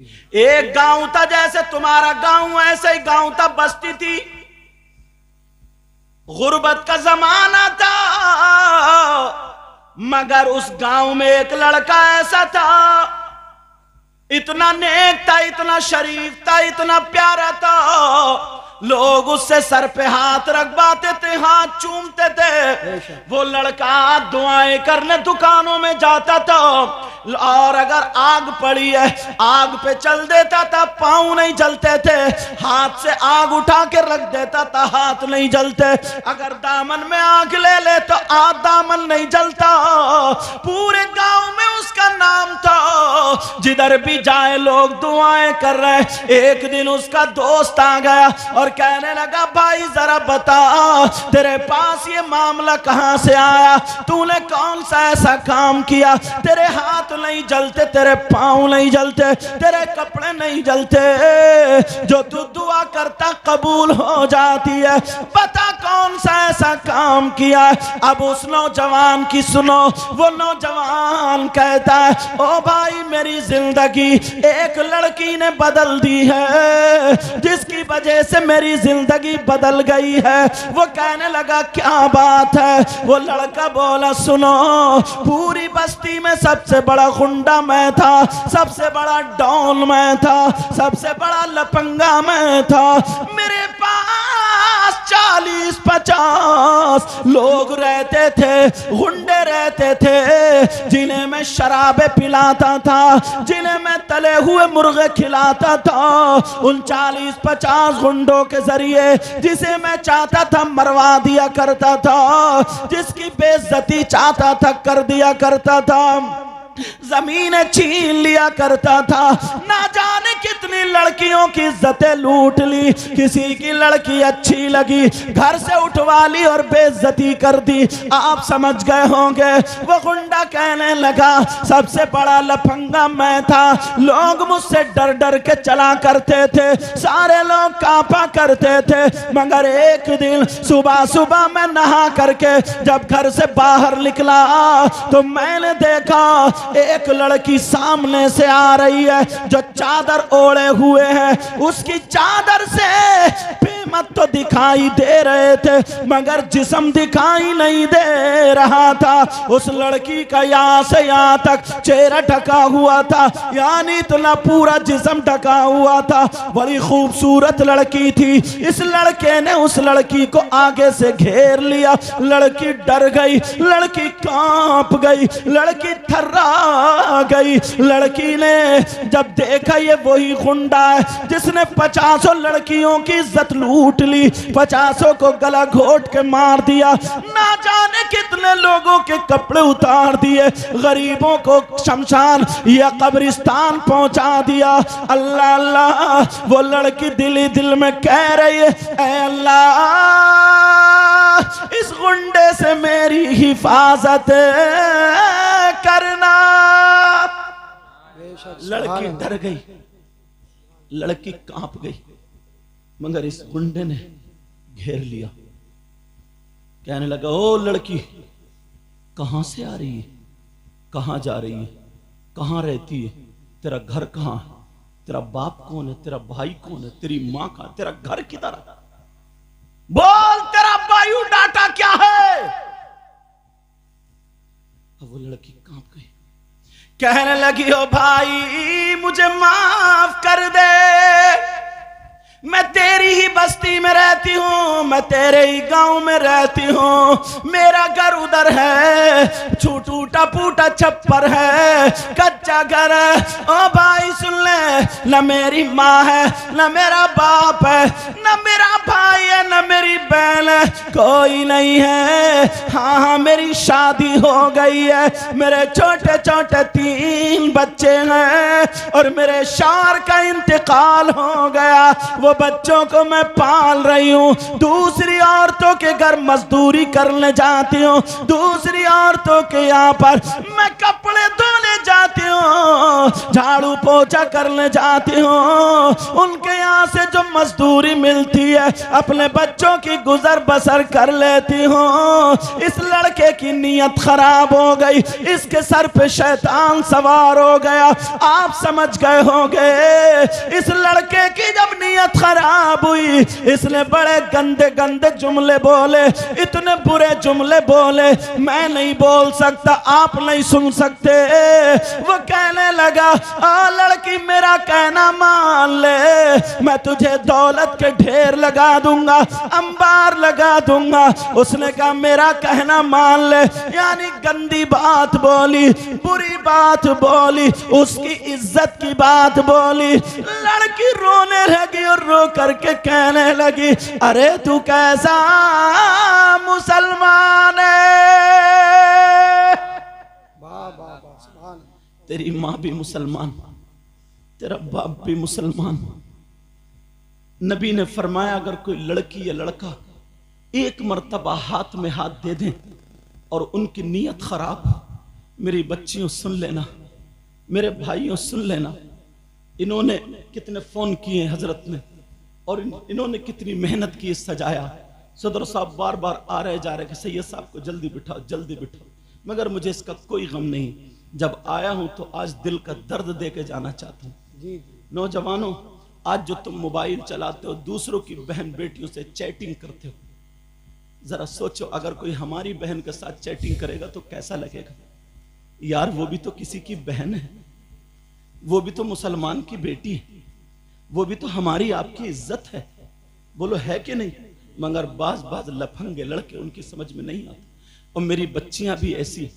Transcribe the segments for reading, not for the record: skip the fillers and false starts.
एक गांव था, जैसे तुम्हारा गांव ऐसे ही गांव था, बस्ती थी, गुर्बत का जमाना था। मगर उस गांव में एक लड़का ऐसा था, इतना नेक था, इतना शरीफ था, इतना प्यारा था, लोग उससे सर पे हाथ रखवाते थे, हाथ चूमते थे। वो लड़का दुआएं करने दुकानों में जाता था, और अगर आग पड़ी है आग पे चल देता था, पांव नहीं जलते थे, हाथ से आग उठा के रख देता था, हाथ नहीं जलते। अगर दामन में आग ले ले तो दामन नहीं जलता। पूरे गांव में उसका नाम था, जिधर भी जाए लोग दुआएं कर रहे। एक दिन उसका दोस्त आ गया और कहने लगा, भाई जरा बता, तेरे पास ये मामला कहां से आया, तूने कौन सा ऐसा काम किया, तेरे हाथ नहीं जलते, तेरे पांव नहीं जलते, तेरे कपड़े नहीं जलते, जो तू दुआ करता कबूल हो जाती है, बता कौन सा ऐसा काम किया। अब उस नौजवान की सुनो। वो नौजवान कहता है, ओ भाई मेरी जिंदगी एक लड़की ने बदल दी है, जिसकी वजह से मेरी जिंदगी बदल गई है। वो कहने लगा, क्या बात है? वो लड़का बोला, सुनो, पूरी बस्ती में सबसे बड़ा गुंडा मैं था, सबसे बड़ा डॉन मैं था, सबसे बड़ा लफंगा मैं था। मेरे पास 40-50 लोग रहते थे, गुंडे रहते थे, जिन्हें मैं शराबे पिलाता था, जिन्हें मैं तले हुए मुर्गे खिलाता था। उन 40-50 गुंडों के जरिए जिसे मैं चाहता था मरवा दिया करता था, जिसकी बेइज्जती चाहता था कर दिया करता था, जमीनें छीन लिया करता था। ना जाने कितनी लड़कियों की इज्जतें लूट ली, किसी की लड़की अच्छी लगी घर से उठवा ली और बेइज्जती कर दी। आप समझ गए होंगे। वो गुंडा कहने लगा, सबसे बड़ा लफंगा मैं था, लोग मुझसे डर डर के चला करते थे, सारे लोग कांपा करते थे। मगर एक दिन सुबह सुबह मैं नहा करके जब घर से बाहर निकला तो मैंने देखा एक लड़की सामने से आ रही है, जो चादर ओढ़े हुए है। उसकी चादर से मत तो दिखाई दे रहे थे, मगर जिस्म दिखाई नहीं दे रहा था। उस लड़की का यहाँ से यहाँ तक चेहरा ढका हुआ था, यानी तो ना पूरा जिस्म ढका हुआ था। बड़ी खूबसूरत लड़की थी। इस लड़के ने उस लड़की को आगे से घेर लिया। लड़की डर गई, लड़की कांप गई, लड़की थर्रा गई। लड़की ने जब देखा ये वही गुंडा है जिसने 50 लड़कियों की इज्जत लूट ली, 50 को गला घोट के मार दिया, ना जाने कितने लोगों के कपड़े उतार दिए, गरीबों को शमशान या कब्रिस्तान पहुंचा दिया। अल्लाह अल्लाह, वो लड़की दिल ही दिल में कह रही है, ऐ अल्लाह इस गुंडे से मेरी हिफाजत करना। लड़की डर गई, लड़की कांप गई, मगर इस गुंडे ने घेर लिया। कहने लगा, ओ लड़की, कहां से आ रही है, कहां जा रही है, कहां रहती है, तेरा घर कहां है, तेरा बाप कौन है, तेरा भाई कौन है, तेरी मां कहां, तेरा घर किधर है, बोल तेरा बायो डाटा क्या है। अब वो लड़की कांप गई, कहने लगी, ओ भाई मुझे माफ कर दे, मैं तेरी ही बस्ती में रहती हूँ, मैं तेरे ही गांव में रहती हूँ, मेरा घर उधर है, टूटा फूटा छप्पर है, कच्चा घर है। ओ भाई सुन ले, न मेरी माँ है, न मेरा बाप है, न मेरा भाई है, न मेरी बहन है, कोई नहीं है। हाँ हाँ मेरी शादी हो गई है, मेरे छोटे छोटे 3 बच्चे हैं, और मेरे शौहर का इंतकाल हो गया, वो बच्चों को मैं पाल रही हूँ। दूसरी औरतों के घर मजदूरी करने जाती हूँ, दूसरी औरतों के यहाँ पर मैं कपड़े धोने जाती हूँ, झाड़ू पोछा करने में जाती हूँ, उनके यहाँ से जो मजदूरी मिलती है अपने बच्चों की गुजर बसर कर लेती हूँ। इस लड़के की नीयत खराब हो गई, इसके सर पे शैतान सवार हो गया। आप समझ गए होंगे, इस लड़के की जब नीयत खराब हुई, इसने बड़े गंदे गंदे जुमले बोले, इतने बुरे जुमले बोले मैं नहीं बोल सकता, आप नहीं सुन सकते। वो कहने लगा, आ लड़की मेरा कहना मान ले, मैं तुझे दौलत के ढेर लगा दूंगा, अंबार लगा दूंगा। उसने कहा मेरा कहना मान ले, यानी गंदी बात बोली, बुरी बात बोली, उसकी इज्जत की बात बोली। लड़की रोने लगी और रो करके कहने लगी, अरे तू कैसा मुसलमान है, तेरी माँ भी मुसलमान, तेरा बाप भी मुसलमान। नबी ने फरमाया अगर कोई लड़की या लड़का एक मर्तबा हाथ में हाथ दे दें और उनकी नीयत खराब, मेरी बच्चियों सुन लेना, मेरे भाइयों सुन लेना, इन्होंने कितने फोन किए हजरत ने और इन्होंने कितनी मेहनत की सजाया। सदर साहब बार बार आ रहे जा रहे कि सैयद साहब को जल्दी बिठाओ जल्दी बिठाओ, मगर मुझे इसका कोई गम नहीं। जब आया हूं तो आज दिल का दर्द दे के जाना चाहता हूं। नौजवानों, आज जो तुम मोबाइल चलाते हो, दूसरों की बहन बेटियों से चैटिंग करते हो, जरा सोचो अगर कोई हमारी बहन के साथ चैटिंग करेगा तो कैसा लगेगा। यार वो भी तो किसी की बहन है, वो भी तो मुसलमान की बेटी है, वो भी तो हमारी आपकी इज्जत है, बोलो है कि नहीं। मगर बाज बाज लफंगे लड़के उनकी समझ में नहीं आते। और मेरी बच्चियां भी ऐसी,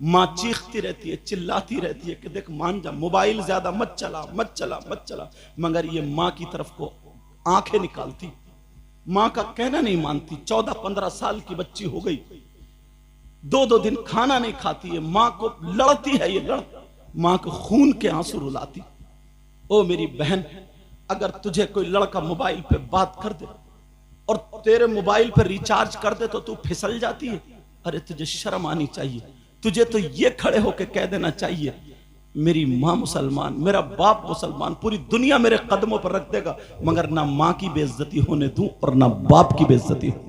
माँ चीखती रहती है, चिल्लाती रहती है कि देख मान जा, मोबाइल ज्यादा मत चला मत चला मत चला, मगर ये माँ की तरफ को आंखें निकालती, माँ का कहना नहीं मानती। 14-15 साल की बच्ची हो गई, 2-2 दिन खाना नहीं खाती है, माँ को लड़ती है, ये माँ को खून के आंसू रुलाती। ओ मेरी बहन, अगर तुझे कोई लड़का मोबाइल पे बात कर दे और तेरे मोबाइल पे रिचार्ज कर दे तो तू फिसल जाती है। अरे तुझे शर्म आनी चाहिए, तुझे तो ये खड़े होके कह देना चाहिए मेरी माँ मुसलमान, मेरा बाप मुसलमान, पूरी दुनिया मेरे कदमों पर रख देगा, मगर ना माँ की बेइज्जती होने दूं और ना बाप की बेइज्जती हो।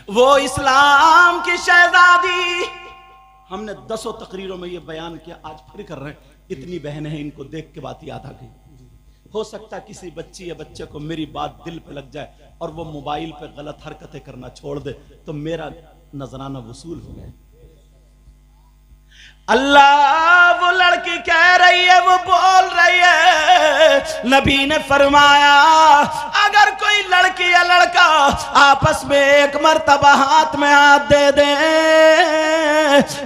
वो इस्लाम की शहजादी, हमने 10 तकरीरों में ये बयान किया, आज फिर कर रहे हैं। इतनी बहनें हैं, इनको देख के बात याद आ गई। हो सकता है किसी बच्ची या बच्चे को मेरी बात दिल पे लग जाए और वो मोबाइल पे गलत हरकतें करना छोड़ दे तो मेरा नजराना वसूल हो गया। अल्लाह, वो लड़की कह रही है, वो बोल रही है, नबी ने फरमाया अगर कोई लड़की या लड़का आपस में एक मर्तबा हाथ में हाथ दे दे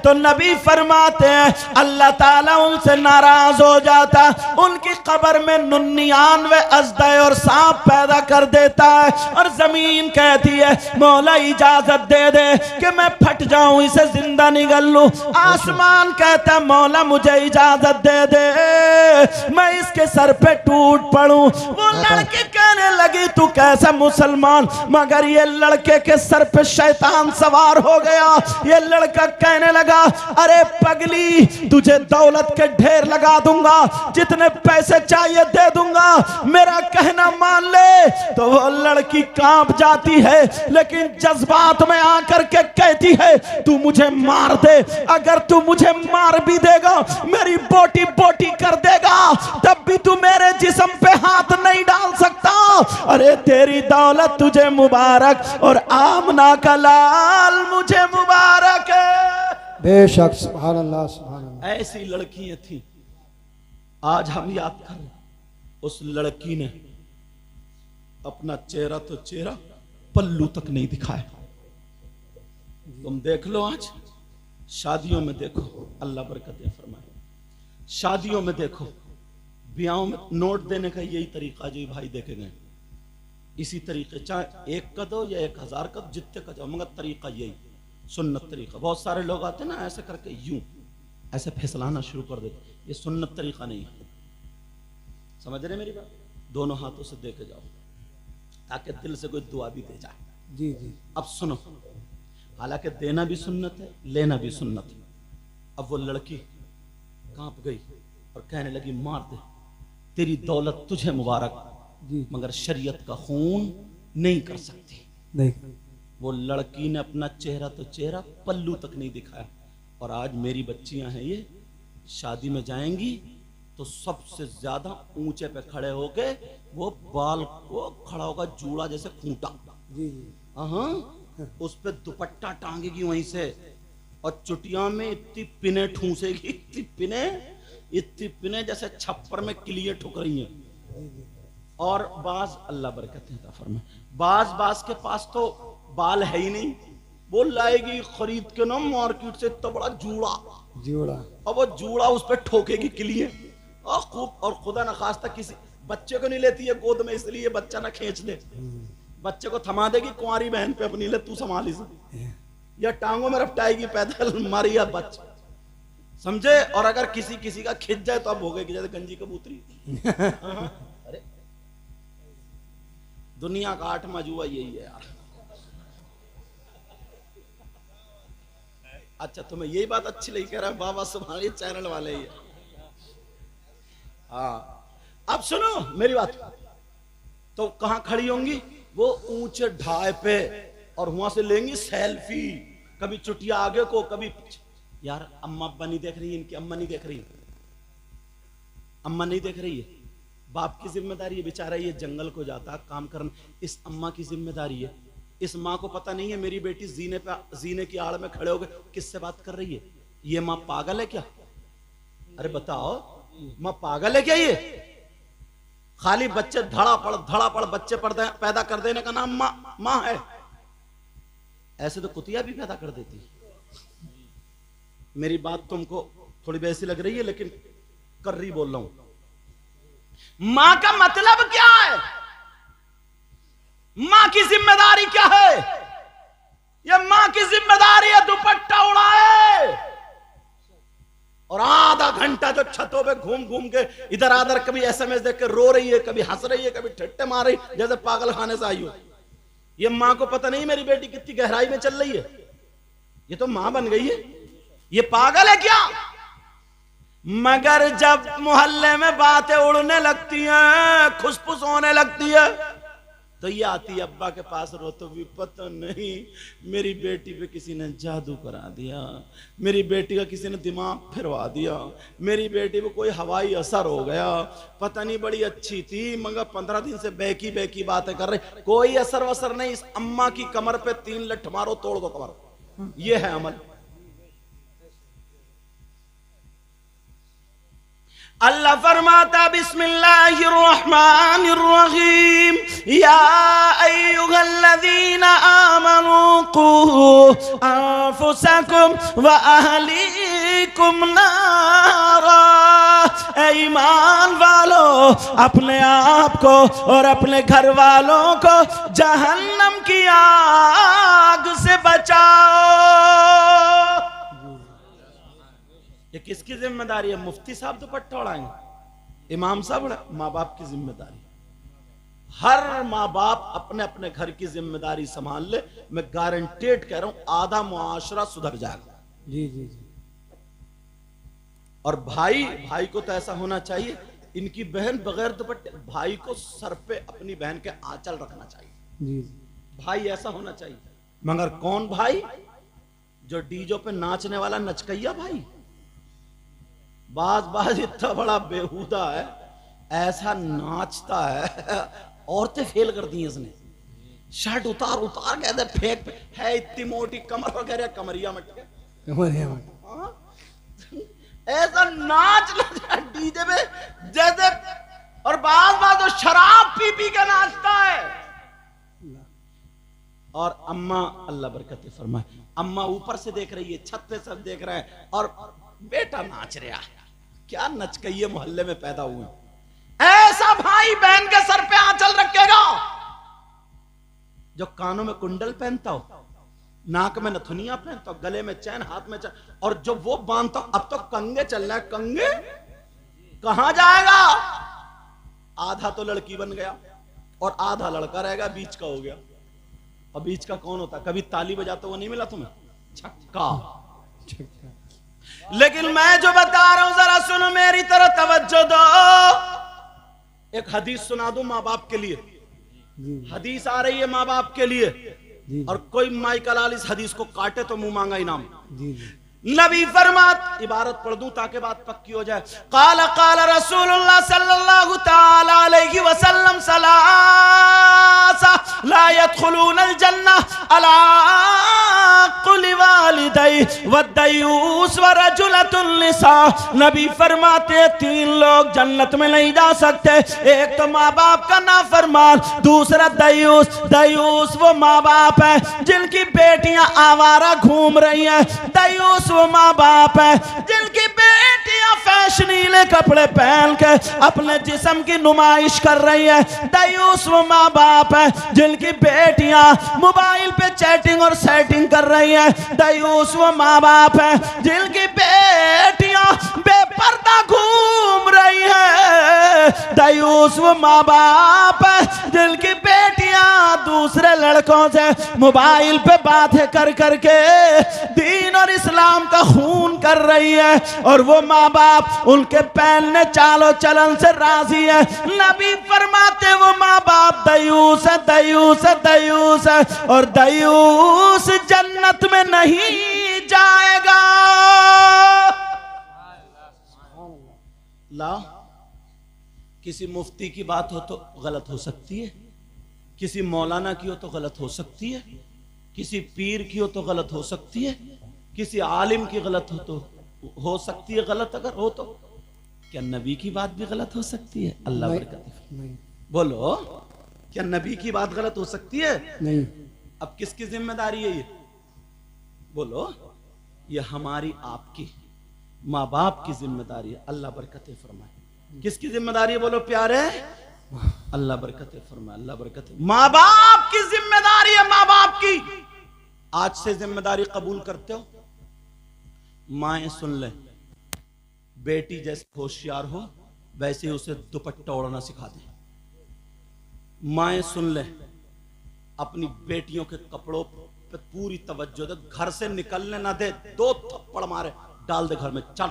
तो नबी फरमाते हैं अल्लाह ताला उनसे नाराज हो जाता, उनकी कब्र में 99 अजदे और सांप पैदा कर देता है। और जमीन कहती है मौला इजाजत दे दे कि मैं फट जाऊं, इसे जिंदा निगल लूं। आसमान कहता मौला मुझे इजाजत दे दे, मैं इसके सर पे टूट पड़ूं। वो लड़की कहने लगी तू कैसा मुसलमान, मगर ये लड़के के सर पे शैतान सवार हो गया। ये लड़का कहने लगा अरे पगली, तुझे दौलत के ढेर लगा दूंगा, जितने पैसे चाहिए दे दूंगा, मेरा कहना मान ले। तो वो लड़की कांप जाती है, लेकिन जज्बात में आकर के कहती है तू मुझे मार दे, अगर तू मुझे मार भी देगा, मेरी बोटी बोटी कर देगा, तब भी तू मेरे जिस्म पे हाथ नहीं डाल सकता। अरे तेरी दौलत तुझे मुबारक और आमना का लाल मुझे मुबारक है। बेशक, सुभान अल्लाह सुभान अल्लाह। ऐसी लड़कियां थी, आज हम याद करें। उस लड़की ने अपना चेहरा तो चेहरा पल्लू तक नहीं दिखाया। तुम देख लो, आज शादियों में देखो, अल्लाह बरकत फरमाए, शादियों में देखो, ब्याहों में नोट देने का यही तरीका जो भाई देखे गए, इसी तरीके, चाहे 1 का दो या 1000 का, जितने का जाओ, मगर तरीका यही, सुन्नत तरीका। बहुत सारे लोग आते ना ऐसे करके यूं ऐसे फैसलाना शुरू कर देते, ये सुन्नत तरीका नहीं है। समझ रहे मेरी बात? दोनों हाथों से दे के जाओ ताकि दिल से कोई दुआ भी दे जाए। जी जी। अब सुनो, हालांकि देना भी सुन्नत है, लेना भी सुन्नत है। अब वो लड़की कांप गई, और कहने लगी मार दे, तेरी दौलत तुझे मुबारक, जी मगर शरीयत का खून नहीं कर सकती। नहीं वो लड़की ने अपना चेहरा तो चेहरा पल्लू तक नहीं दिखाया। और आज मेरी बच्चियां हैं, ये शादी में जाएंगी तो सबसे ज्यादा ऊंचे पे खड़े होके वो बाल को खड़ा होगा जूड़ा जैसे खूंटा, जी जी हाँ, उस पे दुपट्टा टांगेगी वहीं से, और चुटिया में इतनी पिने ठूसेगी, इतनी पिने जैसे छप्पर में किलियां ठुक रही हैं। और बाज, अल्लाह बरकत है फरमाए, बाज के पास तो बाल है ही नहीं, वो लाएगी खरीद के ना मार्केट से इतना बड़ा जूड़ा, जोड़ा और वो जूड़ा उस पर ठोकेगी किलियां, और खूब, और खुदा न खास्ता किसी बच्चे को नहीं लेती है गोद में, इसलिए बच्चा ना खींच दे, बच्चे को थमा देगी कुंवारी बहन पे अपनी, ले तू संभाल इसे, या टांगों में रपटाएगी पैदल, मारी या बच्चा, समझे। और अगर किसी का खिंच जाए तो अब हो गई जैसे गंजी कबूतरी। अरे दुनिया का 8वां अजूबा यही है यार। अच्छा, तुम्हें यही बात अच्छी लगी, कह रहा है बाबा सुभान, ये चैनल वाले ही है। हाँ, अब सुनो मेरी बात, तो कहां खड़ी होंगी वो ऊंचे ढाई पे, और वहां से लेंगी सेल्फी, कभी चुटिया आगे को कभी पीछे। यार अम्मा अब्बा नहीं देख रही है, इनकी अम्मा नहीं देख रही, अम्मा नहीं देख रही है, बाप की जिम्मेदारी है, बेचारा ये जंगल को जाता काम करना, इस अम्मा की जिम्मेदारी है। इस माँ को पता नहीं है मेरी बेटी जीने की आड़ में खड़े हो गए किससे बात कर रही है, ये माँ पागल है क्या? अरे बताओ, माँ पागल है क्या? ये खाली बच्चे धड़ापड़ बच्चे पैदा कर देने का नाम माँ है? ऐसे तो कुतिया भी पैदा कर देती। मेरी बात तुमको थोड़ी वैसी लग रही है, लेकिन कर रही बोल रहा हूं। मां का मतलब क्या है? मां की जिम्मेदारी क्या है? यह मां की जिम्मेदारी है दुपट्टा उड़ाए और आधा घंटा जो छतों पे घूम घूम के इधर आधर, कभी एसएमएस देख के रो रही है, कभी हंस रही है, कभी ठट्टे मार रही है, जैसे पागल खाने से आई हो। ये मां को पता नहीं मेरी बेटी कितनी गहराई में चल रही है, ये तो मां बन गई है, ये पागल है क्या? मगर जब मोहल्ले में बातें उड़ने लगती हैं, खुशफुस होने लगती है, तो ये आती है अब्बा के पास, रो तो भी पता नहीं मेरी बेटी पे किसी ने जादू करा दिया, मेरी बेटी का किसी ने दिमाग फिरवा दिया, मेरी बेटी पे कोई हवाई असर हो गया, पता नहीं बड़ी अच्छी थी मगर 15 दिन से बेकी बातें कर रही, कोई असर वसर नहीं। इस अम्मा की कमर पे 3 लठ मारो, तोड़ दो कमर। ये है अमल। अल्लाह फरमाता बिस्मिल्लाहिर्रहमानिर्रहीम, या अय्युहल्लज़ीना आमनू कू अनफुसकुम व अहलीकुम नारा। ऐ ईमान वालो, अपने आप को और अपने घर वालों को जहन्नम की आग से बचाओ। ये किसकी जिम्मेदारी है? मुफ्ती साहब दुपट्टा उड़ाएंगे, इमाम साहब? माँ बाप की जिम्मेदारी। हर माँ बाप अपने अपने घर की जिम्मेदारी संभाल ले, मैं गारंटेड कह रहा हूं आधा मुआशरा सुधर जाएगा। जी जी जी। और भाई को तो ऐसा होना चाहिए, इनकी बहन बगैर दुपट्टे, भाई को सर पे अपनी बहन के आंचल रखना चाहिए। जी। भाई ऐसा होना चाहिए। मगर कौन भाई? जो डीजो पे नाचने वाला नचकैया भाई। बाज इतना बड़ा बेहुदा है, ऐसा नाचता है, औरतें फेल कर दी इसने। शर्ट उतार कहते फेंक है, इतनी मोटी कमर वगैरह, कमरिया मट के ऐसा नाच डीजे पे जैसे, और बाज तो शराब पी के नाचता है। और अम्मा, अल्लाह बरकत फरमाए, अम्मा ऊपर से देख रही है, छत पे सब देख रहे हैं, और बेटा नाच रहा है। क्या नचकइये मोहल्ले में पैदा हुए। ऐसा भाई बहन के सर पे आंचल रखेगा जो कानों में कुंडल पहनता हो, नाक में नथुनिया पहनता हो, गले में चैन, हाथ में चैन, और जो वो बांधता हो। अब तो कंगे चल रहा है, कंगे कहां जाएगा? आधा तो लड़की बन गया और आधा लड़का रहेगा, बीच का हो गया। और बीच का कौन होता? कभी ताली बजाते हुआ नहीं मिला तुम्हें? छक्का। लेकिन मैं जो बता रहा हूं जरा सुनो, मेरी तरफ तवज्जो दो। एक हदीस सुना दूं माँ बाप के लिए। जी हदीस आ रही है माँ बाप के लिए, जी और कोई माई कलाल इस हदीस को काटे तो मुंह मांगा इनाम। जी जी नबी फरमात, इबारत पढ़ दूं ताकि बात पक्की हो जाए। काला काला रसूलुल्लाह सल्लल्लाहु ताला अलैहि वसल्लम सलासा ला यदखुलूनल जन्नह अला कुल्ली वालिदै वद्दयूस व रजुलतुन निसा। नबी फरमाते 3 लोग जन्नत में नहीं जा सकते। एक तो माँ बाप का नाफरमान, दूसरा दयूस। दयूस वो माँ बाप है जिनकी बेटियां आवारा घूम रही हैं। दयूस वो माँ बाप है जिनकी बेटियां फैशनीले कपड़े पहन के अपने जिस्म की नुमाइश कर रही है। दयूस वो माँ बाप है जिनकी बेटियां मोबाइल पे चैटिंग और सेटिंग कर रही है। दयूस वो माँ बाप है जिनकी बेटियां बेपर्दा घूम रही है। दयूस वो माँ बाप है जिनकी बेटियां दूसरे लड़कों से मोबाइल पे बातें कर करके दीन और इस्लाम का खून कर रही है, और वो माँ बाप उनके पहनने चालो चलन से राजी है। नबी फरमाते वो माँ बाप दयूस है, दयूस है, दयूस है, और दयूस जन्नत में नहीं जाएगा। ला किसी मुफ्ती की बात हो तो गलत हो सकती है, किसी मौलाना की हो तो गलत हो सकती है, किसी पीर की हो तो गलत हो सकती है, किसी आलिम की गलत हो सकती है। गलत अगर हो तो क्या नबी की बात भी गलत हो सकती है? अल्लाह बरकत। नहीं बोलो, क्या नबी की बात गलत हो सकती है? नहीं। अब किसकी जिम्मेदारी है ये? बोलो, ये हमारी आपकी माँ बाप की जिम्मेदारी है। अल्लाह बरकत फरमाए। किसकी जिम्मेदारी है? बोलो प्यारे, अल्लाह बरकत फरमाए, अल्लाह बरकत। माँ बाप की जिम्मेदारी है, माँ बाप की। आज से जिम्मेदारी कबूल करते हो? माएं सुन ले, बेटी जैसे होशियार हो वैसे ही उसे दुपट्टा ओढ़ना सिखा दे। माएं सुन ले, अपनी बेटियों के कपड़ों पे पूरी तवज्जो दे, घर से निकलने ना दे, 2 थप्पड़ मारे डाल दे घर में, चल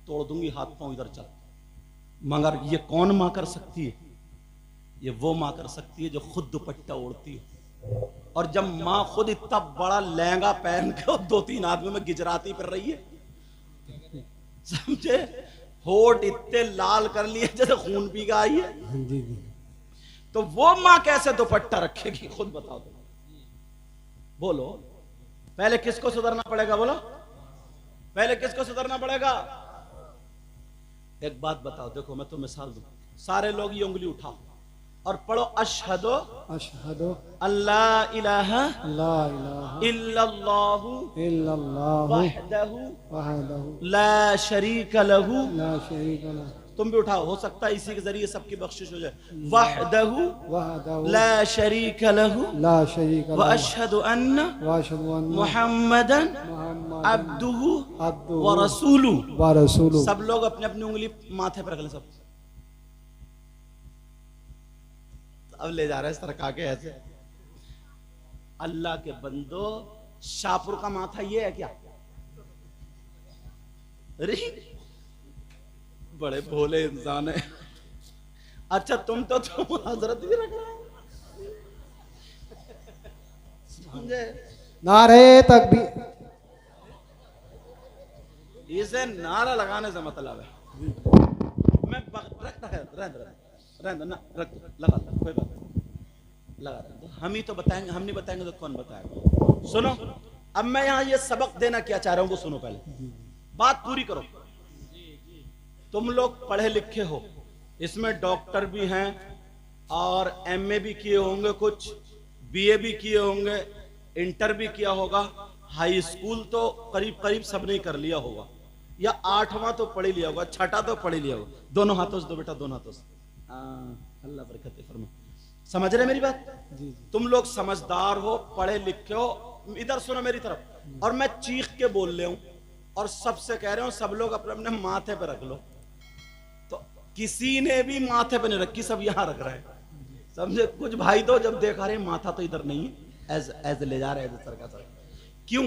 तोड़ दूंगी हाथ पांव, इधर चल। मगर ये कौन मां कर सकती है? ये वो मां कर सकती है जो खुद दुपट्टा ओढ़ती है। और जब माँ खुद इतना बड़ा लहंगा पहन के 2-3 आदमी में गिजराती फिर रही है, समझे, होठ इतने लाल कर लिए जैसे खून पी के आई है, जी जी तो वो माँ कैसे दुपट्टा रखेगी? खुद बताओ तुम। बोलो, पहले किसको सुधरना पड़ेगा? बोलो, पहले किसको सुधरना पड़ेगा? एक बात बताओ, देखो मैं तो मिसाल दूं, सारे लोग ये उंगली उठाओ और पढ़ो, अशहदु अशहदु अल्लाह इलाहा इल्लल्लाहु वहदहु ला शरीक लहू। तुम भी उठाओ, हो सकता है इसी के जरिए सबकी बख्शिश हो जाए। वहदहु ला शरीक लहू व अशहदु अन्ना मुहम्मदन अब्दुहु व रसूलुहु। सब लोग अपनी अपनी उंगली माथे पर रख लें। सब अब ले जा रहे हैं सरका के ऐसे। अल्लाह के बंदो, शाहपुर का माथा ये है क्या? अरे बड़े भोले इंसान है। अच्छा तुम हजरत भी रख रहे हो, समझे? नारे तकबीर। इसे नारा लगाने से मतलब है। मैं रहने ना, रख लगा, कोई बात लगा दो। हम ही तो बताएंगे, हम नहीं बताएंगे तो कौन बताएगा? सुनो, अब मैं यहाँ ये सबक देना क्या चाह रहा हूँ वो सुनो। पहले बात पूरी करो। तुम लोग पढ़े लिखे हो, इसमें डॉक्टर भी हैं और एमए भी किए होंगे, कुछ बीए भी किए होंगे, इंटर भी किया होगा, हाई स्कूल तो करीब करीब सबने कर लिया होगा, या 8वां तो पढ़ लिया होगा, 6ठा तो पढ़ लिया होगा। दोनों हाथों से दो बेटा, दोनों हाथों से। अल्लाह बरकत फरमा। समझ रहे मेरी बात? जी। तुम लोग समझदार हो, पढ़े लिखे हो। इधर सुनो मेरी तरफ, और मैं चीख के बोल रहा हूं और सबसे कह रहा हूं, सब लोग अपने अपने माथे पे रख लो। तो किसी ने भी माथे पे नहीं रखी, सब यहां रख रहे हैं, समझे? कुछ भाई तो जब देखा रहे माथा तो इधर नहीं है, एज ले जा रहे हैं सर का सर। क्यों?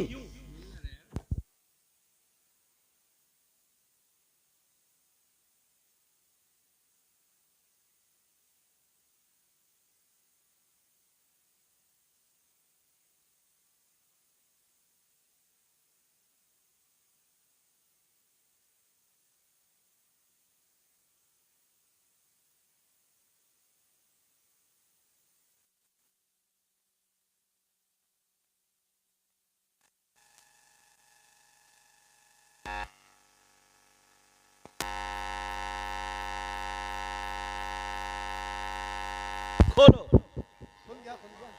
खोलो। खुल गया खुल गया।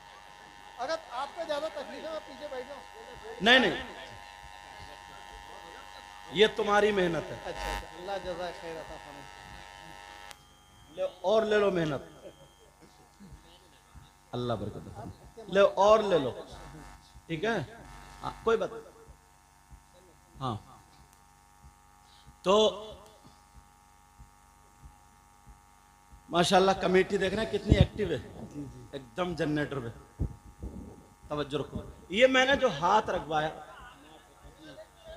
अगर आपको ज्यादा तकलीफ है मैं पीछे बैठ जाऊं। नहीं नहीं, ये तुम्हारी मेहनत है। अच्छा अच्छा, अल्लाह जज़ा खैर अता फरमाए। और ले लो मेहनत, अल्लाह बरकत दे। ले और ले लो, ठीक है। हाँ कोई बात नहीं। हाँ तो माशाल्लाह कमेटी देख रहे हैं कितनी एक्टिव है, एकदम जनरेटर पे। तवज्जो रखो। ये मैंने जो हाथ रखवाया,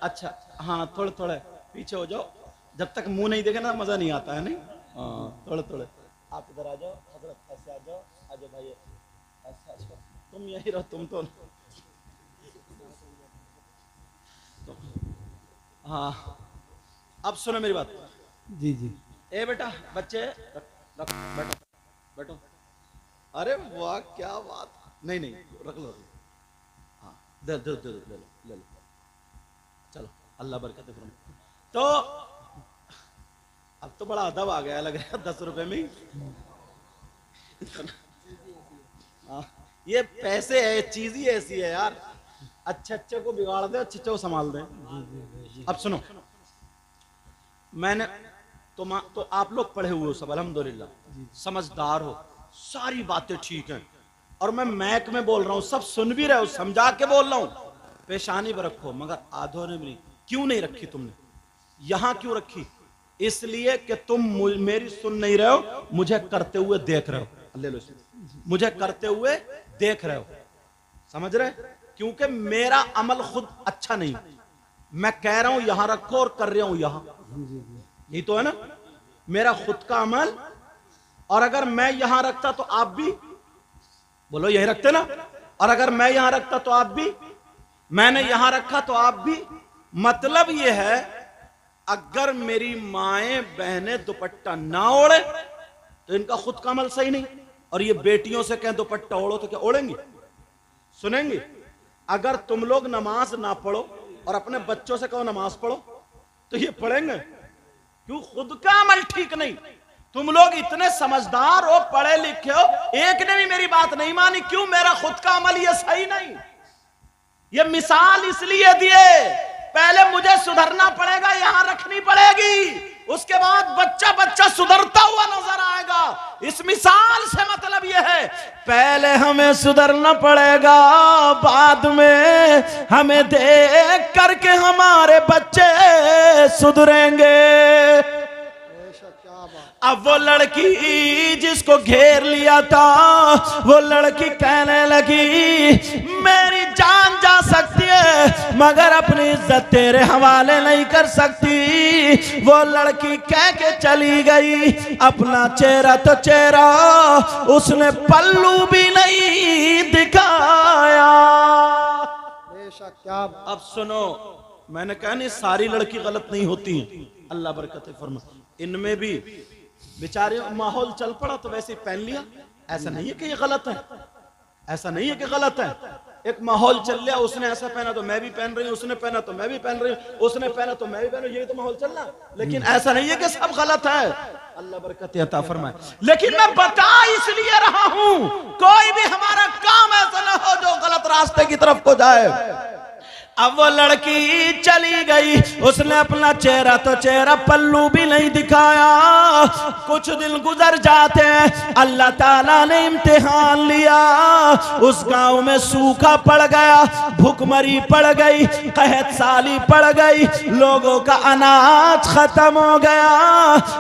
अच्छा हाँ थोड़े थोड़े पीछे हो जाओ, जब तक मुंह नहीं देखे ना मजा नहीं आता है। नहीं हाँ थोड़े थोड़े आप इधर आ जाओ, हजरत ऐसे आ जाओ भाई, ऐसे आ जाओ, तुम यही रहो, तुम तो हाँ। अब सुनो मेरी बात। जी जी। ए बेटा बच्चे रख बैठो बैठो। अरे वाह क्या बात, नहीं नहीं रख लो। हाँ दे दे दे ले लो ले लो, चलो अल्लाह बरकत दे। तो अब तो बड़ा अदब आ गया लग रहा है 10 रुपए में ही। हाँ ये पैसे है, चीज ही ऐसी है यार, अच्छे अच्छे को बिगाड़ दे, अच्छे अच्छे को संभाल दे। अब सुनो, मैंने तो आप लोग पढ़े हुए हो सब अल्हम्दुलिल्लाह, समझदार हो, सारी बातें ठीक हैं, और मैं मैक में बोल रहा हूँ, सब सुन भी रहे हो, समझा के बोल रहा हूँ। पेशानी पर रखो, मगर आधों ने भी नहीं। क्यों नहीं रखी तुमने? यहां क्यों रखी? इसलिए कि तुम मेरी सुन नहीं रहे हो, मुझे करते हुए देख रहे हो। ले लो, मुझे करते हुए देख रहे हो, समझ रहे? क्योंकि मेरा अमल खुद अच्छा नहीं, मैं कह रहा हूं यहां रखो और कर रहा हूं यहां, यही तो है ना मेरा खुद का अमल। और अगर मैं यहां रखता तो आप भी बोलो यही रखते ना, और अगर मैं यहां रखता तो आप भी, मैंने यहां रखा तो आप भी। मतलब यह है अगर मेरी माएं बहनें दुपट्टा ना ओढ़े तो इनका खुद का अमल सही नहीं, और ये बेटियों से कहें दुपट्टा ओढ़ो तो क्या ओढ़ेंगी? सुनेंगी? अगर तुम लोग नमाज ना पढ़ो और अपने बच्चों से कहो नमाज पढ़ो तो ये पढ़ेंगे? क्यों? खुद का अमल ठीक नहीं। तुम लोग इतने समझदार हो, पढ़े लिखे हो, एक ने भी मेरी बात नहीं मानी। क्यों? मेरा खुद का अमल ये सही नहीं। ये मिसाल इसलिए दिए, पहले मुझे सुधरना पड़ेगा, यहां रखनी पड़ेगी, उसके बाद बच्चा बच्चा सुधरता हुआ नजर आएगा। इस मिसाल से मतलब यह है पहले हमें सुधरना पड़ेगा, बाद में हमें देख करके हमारे बच्चे सुधरेंगे। अब वो लड़की जिसको घेर लिया था, वो लड़की कहने लगी मेरी जान जा सकती है मगर अपनी इज्जत तेरे हवाले नहीं कर सकती। वो लड़की कह के चली गई, अपना चेहरा तो चेहरा उसने पल्लू भी नहीं दिखाया। क्या? अब सुनो, मैंने कहा नहीं सारी लड़की गलत नहीं होती, अल्लाह बरकत फरमा, इनमें भी बेचारे माहौल चल पड़ा तो वैसे पहन लिया। ऐसा नहीं है कि ये गलत है, ऐसा नहीं है कि गलत है। एक माहौल चल लिया, उसने ऐसा पहना तो मैं भी पहन रही हूँ, उसने पहना तो मैं भी पहन रही हूँ, उसने पहना तो मैं भी पहन रही हूँ, यही तो माहौल चल रहा। लेकिन ऐसा नहीं है कि सब गलत है, अल्लाह बरकत अता फरमाए। लेकिन मैं बता इसलिए रहा हूँ कोई भी हमारा काम ऐसा ना हो जो गलत रास्ते की तरफ को जाए। अब वो लड़की चली गई, उसने अपना चेहरा तो चेहरा पल्लू भी नहीं दिखाया। कुछ दिन गुजर जाते हैं, अल्लाह ताला ने इम्तिहान लिया, उस गांव में सूखा पड़ गया, भूखमरी पड़ गई, कहत साली पड़ गई, लोगों का अनाज खत्म हो गया,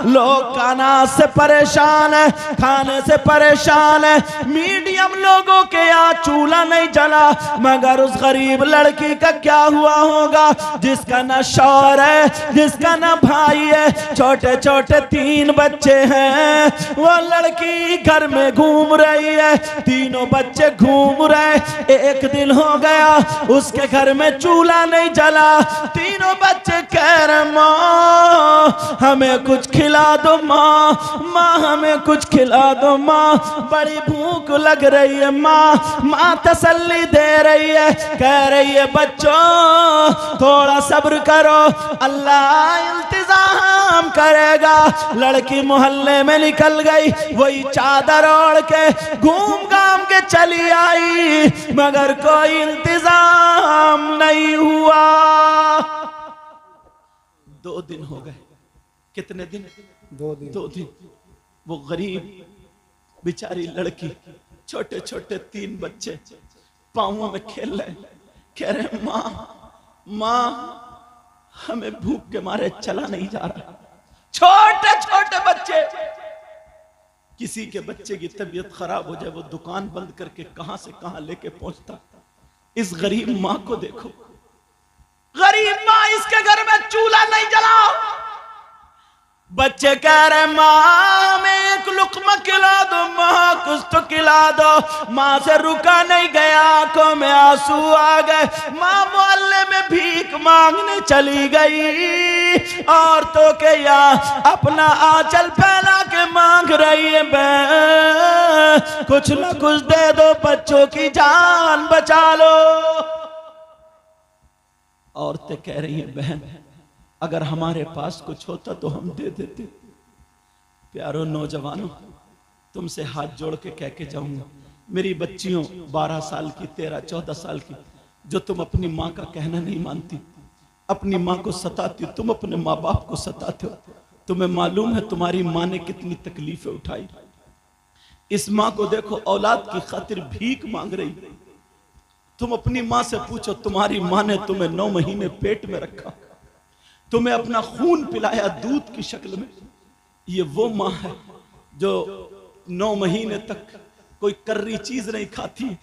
लोग अनाज से परेशान है, खाने से परेशान है। मीडियम लोगों के यहाँ चूल्हा नहीं जला, मगर उस गरीब लड़की का क्या हुआ होगा जिसका ना शौहर है, जिसका ना भाई है, छोटे छोटे 3 बच्चे हैं। वो लड़की घर में घूम रही है, तीनों बच्चे घूम रहे। एक दिन हो गया उसके घर में चूल्हा नहीं जला, तीनों बच्चे कह रहे माँ हमें कुछ खिला दो, माँ हमें कुछ खिला दो, माँ बड़ी भूख लग रही है, माँ तसल्ली दे रही है, कह रही है बच्चों बच्चों थोड़ा सब्र करो, अल्लाह इंतजाम करेगा। लड़की मोहल्ले में निकल गई, वही चादर ओढ़ के घूम घाम के चली आई, मगर कोई इंतजाम नहीं हुआ। 2 दिन हो गए। कितने दिन? 2 दिन। 2 दिन। वो गरीब बेचारी लड़की, छोटे छोटे 3 बच्चे पाँवों में खेल रहे, कह रहे माँ माँ हमें भूख के मारे चला नहीं जा रहा। छोटे छोटे बच्चे। किसी के बच्चे की तबीयत खराब हो जाए, वो दुकान बंद करके कहां से कहां लेके पहुंचता। इस गरीब माँ को देखो, गरीब माँ, इसके घर में चूल्हा नहीं जला। बच्चे कह रहे माँ हमें एक लुकमा खिला दो, माँ कुछ तो खिला दो। माँ से रुका नहीं गया, आंखों में आंसू आ गए। माँ मोहल्ले में भीख मांगने चली गई। औरतों के यहाँ अपना आंचल फैला के मांग रही है, बहन कुछ न कुछ दे दो, बच्चों की जान बचा लो। औरतें कह रही हैं बहन अगर हमारे पास कुछ होता तो हम दे देते। प्यारो नौजवानों, तुमसे हाथ जोड़ के कह के जाऊंगा, मेरी बच्चियों 12 साल की, 13-14 साल की, जो तुम अपनी माँ का कहना नहीं मानती, अपनी माँ को सताती हो, तुम अपने माँ बाप को सताते हो। तुम्हें मालूम है तुम्हारी माँ ने कितनी तकलीफें उठाई। इस माँ को देखो औलाद की खातिर भीख मांग रही। तुम अपनी माँ से पूछो, तुम्हारी माँ ने तुम्हें 9 महीने पेट में रखा, तुम्हें अपना खून पिलाया दूध की शक्ल में। ये वो माँ है जो 9 महीने तक कोई कर्री चीज नहीं खाती,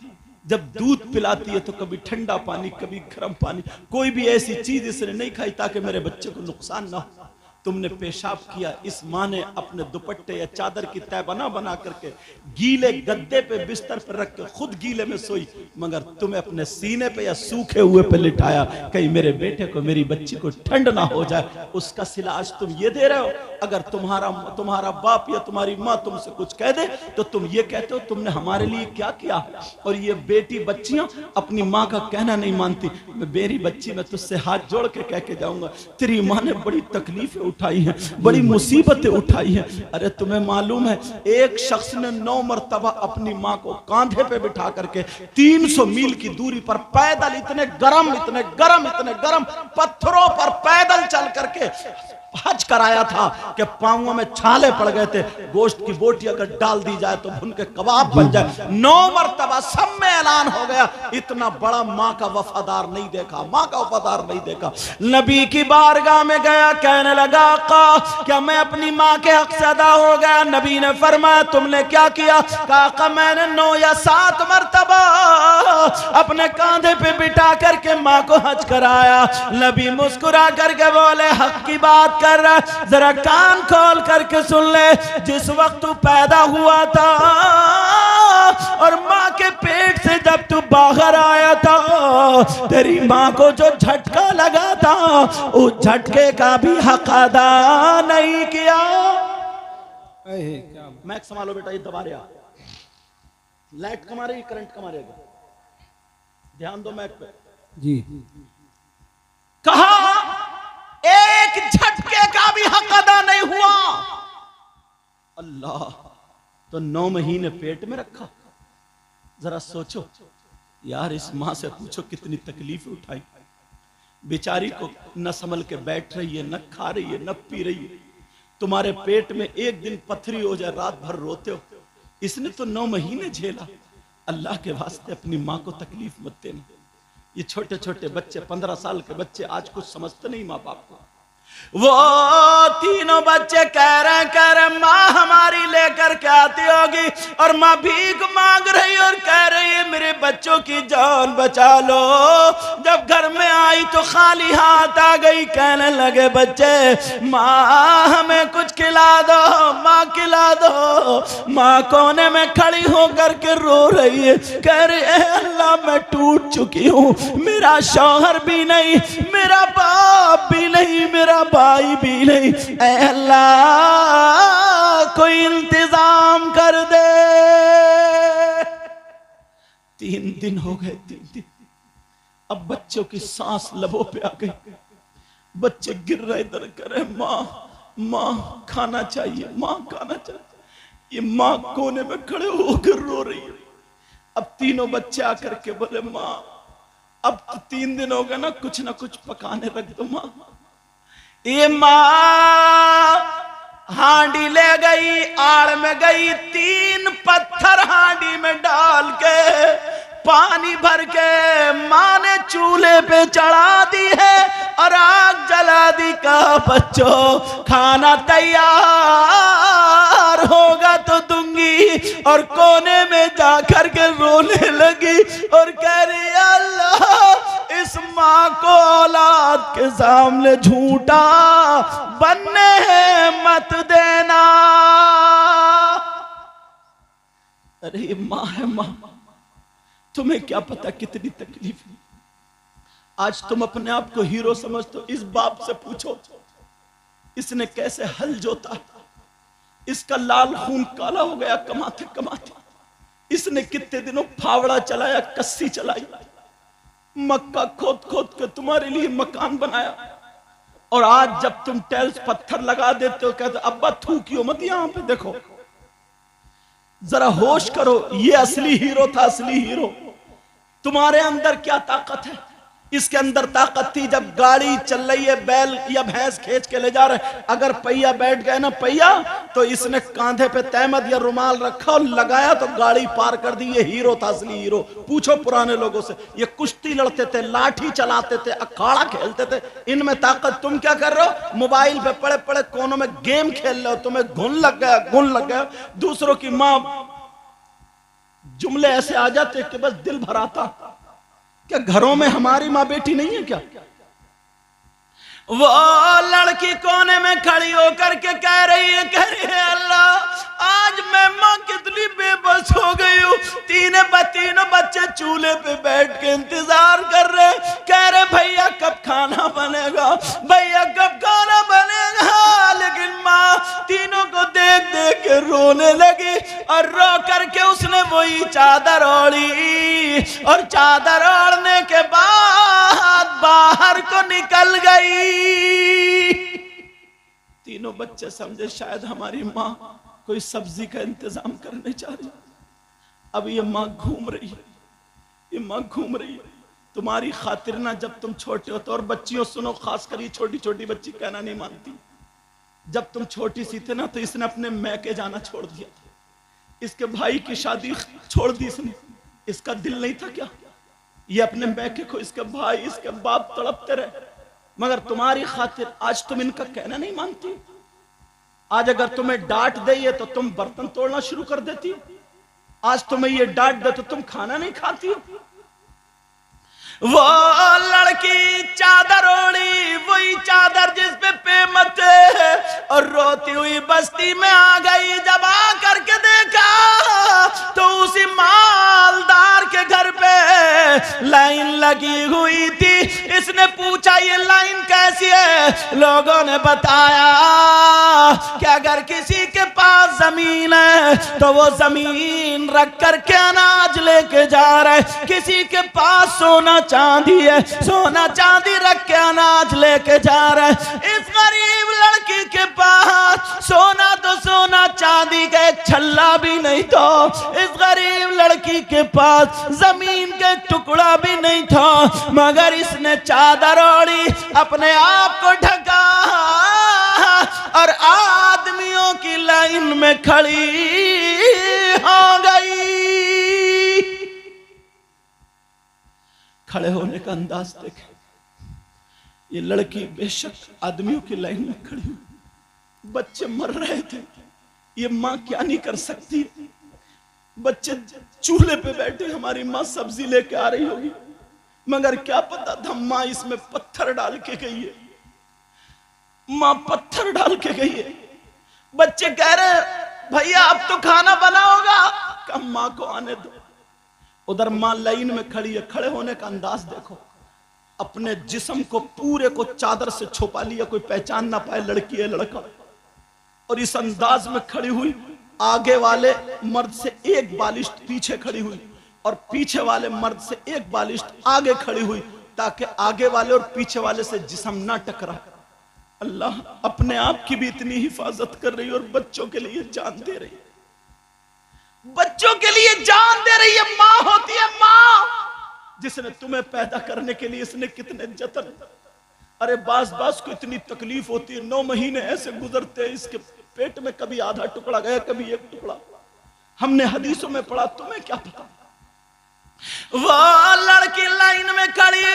जब दूध पिलाती है तो कभी ठंडा पानी कभी गर्म पानी, कोई भी ऐसी चीज इसने नहीं खाई ताकि मेरे बच्चे को नुकसान ना हो। तुमने पेशाब किया, इस माँ ने अपने दुपट्टे या चादर की तहबना बना करके गीले गद्दे पे बिस्तर पर रख के खुद गीले में सोई, मगर तुम्हें अपने सीने पे या सूखे हुए पे लिटाया, कहीं मेरे बेटे को, मेरी बच्ची को ठंड ना हो जाए। उसका सिला आज तुम ये दे रहे हो। अगर तुम्हारा बाप या तुम्हारी माँ तुमसे कुछ कह दे तो तुम ये कहते हो तुमने हमारे लिए क्या किया। और ये बेटी बच्चियां अपनी माँ का कहना नहीं मानती। मेरी बच्ची, मैं तुझसे हाथ जोड़ के कह के जाऊंगा, तेरी माँ ने बड़ी तकलीफें उठाई है, बड़ी मुसीबतें उठाई है। अरे तुम्हें मालूम है एक शख्स ने 9 मरतबा अपनी माँ को कांधे पे बिठा करके 300 मील की दूरी पर पैदल, इतने गरम पत्थरों पर पैदल चल करके हज कराया था कि पांवों में छाले पड़ गए थे। गोश्त की बोटी अगर डाल दी जाए तो भुन के कबाब बन जाए। 9 मरतबा सब में ऐलान हो गया, इतना बड़ा माँ का वफादार नहीं देखा, माँ का वफादार नहीं देखा। नबी की बारगाह में गया, कहने लगा आका क्या मैं अपनी माँ के हक से अदा हो गया? नबी ने फरमाया तुमने क्या किया? कहा मैंने 9 या 7 मरतबा अपने कांधे पे बिठा करके माँ को हज कराया। नबी मुस्कुरा करके बोले हक की बात कर रहा, जरा कान खोल करके सुन ले। जिस वक्त तू पैदा हुआ था और माँ के पेट से जब तू बाहर आया था, तेरी माँ को जो झटका लगा था उस झटके का भी हक अदा नहीं किया। मैक संभालो बेटा, ये दबा रहा, लाइट कमा रही, करंट कमा रहेगा, ध्यान दो मैक पे जी। कहा एक झटके का भी हक अदा नहीं हुआ। अल्लाह, तो 9 महीने पेट में रखा। जरा सोचो यार, इस माँ से पूछो कितनी तकलीफ उठाई। बेचारी को न संभल के बैठ रही है, न खा रही है, न पी रही है। तुम्हारे पेट में एक दिन पथरी हो जाए, रात भर रोते हो। इसने तो 9 महीने झेला। अल्लाह के वास्ते अपनी माँ को तकलीफ मत देना। ये छोटे छोटे बच्चे, 15 साल के बच्चे आज कुछ समझते नहीं माँ बाप को। वो तीनों बच्चे कह रहे माँ हमारी लेकर के आती होगी, और माँ भीख मांग रही और कह रही है मेरे बच्चों की जान बचा लो। जब घर में आई तो खाली हाथ आ गई, कहने लगे बच्चे माँ हमें कुछ खिला दो, माँ खिला दो। माँ कोने में खड़ी होकर के रो रही है, कह रही है अल्लाह मैं टूट चुकी हूँ, मेरा शौहर भी नहीं, मेरा बाप भी नहीं, मेरा भाई भी नहीं, ऐ अल्लाह कोई इंतजाम कर दे। 3 दिन हो गए, 3 दिन। अब बच्चों की सांस लबों पे आ गई, बच्चे गिर रहे इधर करे माँ माँ खाना चाहिए, माँ खाना चाहिए। ये माँ कोने में खड़े होकर रो रही है। अब तीनों बच्चे आकर के बोले माँ अब तो 3 दिन हो गए ना कुछ पकाने रख दो माँ। ये माँ हांडी ले गई, आड़ में गई, 3 पत्थर हांडी में डाल के पानी भर के माँ ने चूल्हे पे चढ़ा दी है और आग जला दी। कहा बच्चों खाना तैयार होगा तो दूंगी। और कोने में जाकर के रोने लगी और कह रही अल्लाह इस माँ को औलाद के सामने झूठा बनने मत देना। अरे माँ है माँ, तुम्हें क्या पता कितनी तकलीफ है। आज तुम अपने आप को हीरो समझते हो, इस बाप से पूछो इसने कैसे हल जोता, इसका लाल खून काला हो गया कमाते कमाते। इसने कितने दिनों फावड़ा चलाया, कस्सी चलाई, मक्का खोद खोद के तुम्हारे लिए मकान बनाया। और आज जब तुम टाइल्स पत्थर लगा देते हो कहते अब्बा थूकियो मत यहां पे देखो। जरा होश करो, ये असली हीरो था, असली हीरो। तुम्हारे अंदर क्या ताकत है? इसके अंदर ताकत थी जब गाड़ी चल रही है, बैल या भैंस खींच के ले जा रहे, अगर पहिया बैठ गए ना पहिया, तो इसने कांधे पे तहमद या रुमाल रखा और लगाया तो गाड़ी पार कर दी। ये हीरो था, असली हीरो। पूछो पुराने लोगों से, ये कुश्ती लड़ते थे, लाठी चलाते थे, अखाड़ा खेलते थे। इनमें ताकत। तुम क्या कर रहे हो? मोबाइल पे पड़े पड़े कोनों में गेम खेल रहे हो, तुम्हें घुन लग गया, घुन लग गया। दूसरों की माँ जुमले ऐसे आ जाते कि बस दिल भर आता। क्या घरों में हमारी माँ बेटी नहीं है क्या? वो लड़की कोने में खड़ी होकर के कह रही है अल्लाह आज मैं माँ कितनी बेबस हो गई हूँ। तीनों बच्चे चूल्हे पे बैठ के इंतजार कर रहे, कह रहे भैया कब खाना बनेगा, भैया कब खाना बनेगा। लेकिन माँ तीनों को देख देख के रोने लगी और रो करके उसने वही चादर ओढ़ी और चादर ओढ़ने के बाद बाहर को निकल गई। तीनों बच्चे समझे शायद हमारी माँ कोई सब्जी का इंतजाम करने जा रही। अब ये माँ घूम रही है, ये माँ घूम रही है तुम्हारी खातिर ना। जब तुम छोटे हो तो, और बच्चियों सुनो, खासकर ये छोटी छोटी बच्ची कहना नहीं मानती। जब तुम छोटी सी थे ना तो इसने अपने मैके जाना छोड़ दिया था, इसके भाई की शादी छोड़ दी इसने। इसका दिल नहीं था क्या ये अपने मैके को इसके भाई इसके बाप तड़पते रहे, मगर तुम्हारी खातिर आज तुम इनका कहना नहीं मानती। आज अगर तुम्हें डांट दे तो तुम बर्तन तोड़ना शुरू कर देती। आज तुम्हें ये डांट दे तो तुम खाना नहीं खाती। वो लड़की चादर ओढ़ी, वही चादर जिस पे पेमत है, और रोती हुई बस्ती में आ गई। जब आ करके देखा तो उसी मालदार के घर पे लाइन लगी हुई थी। इसने पूछा ये लाइन कैसी है? लोगों ने बताया कि अगर किसी के पास जमीन है तो वो जमीन रख करके अनाज लेके जा रहा है, किसी के पास सोना चांदी है, सोना चांदी रख के अनाज लेके जा रहा है। इस गरीब लड़की के पास सोना तो सोना, चांदी का एक छल्ला भी नहीं था। इस गरीब लड़की के पास जमीन का टुकड़ा भी नहीं था, मगर इसने चादर ओढ़ी, अपने आप को ढका और आदमियों की लाइन में खड़ी हो गई। खड़े होने का अंदाज देखें। ये लड़की बेशक आदमियों की लाइन में खड़ी हुई, बच्चे मर रहे थे, ये माँ क्या नहीं कर सकती। बच्चे चूल्हे पे बैठे, हमारी माँ सब्जी लेके आ रही होगी, मगर क्या पता था माँ इसमें पत्थर डाल के गई है, माँ पत्थर डाल के गई है। बच्चे कह रहे भैया अब तो खाना बना होगा, कब माँ को आने दो। उधर माँ लाइन में खड़ी है। खड़े होने का अंदाज देखो, अपने जिस्म को पूरे को चादर से छुपा लिया, कोई पहचान ना पाए लड़की है लड़का। और इस अंदाज में खड़ी हुई, आगे वाले मर्द से एक बालिश पीछे खड़ी हुई और पीछे वाले मर्द से एक बालिश आगे खड़ी हुई ताकि आगे वाले और पीछे वाले से जिस्म ना टकरा। अल्लाह अपने आप की भी इतनी हिफाजत कर रही है और बच्चों के लिए जान दे रही है, बच्चों के लिए जान दे रही है। माँ होती है माँ, जिसने तुम्हें पैदा करने के लिए इसने कितने जतन। अरे बास को इतनी तकलीफ होती है, 9 महीने ऐसे गुजरते हैं, इसके पेट में कभी आधा टुकड़ा गया, कभी एक टुकड़ा। हमने हदीसों में पढ़ा, तुम्हें क्या पता। वो लड़की लाइन में खड़ी,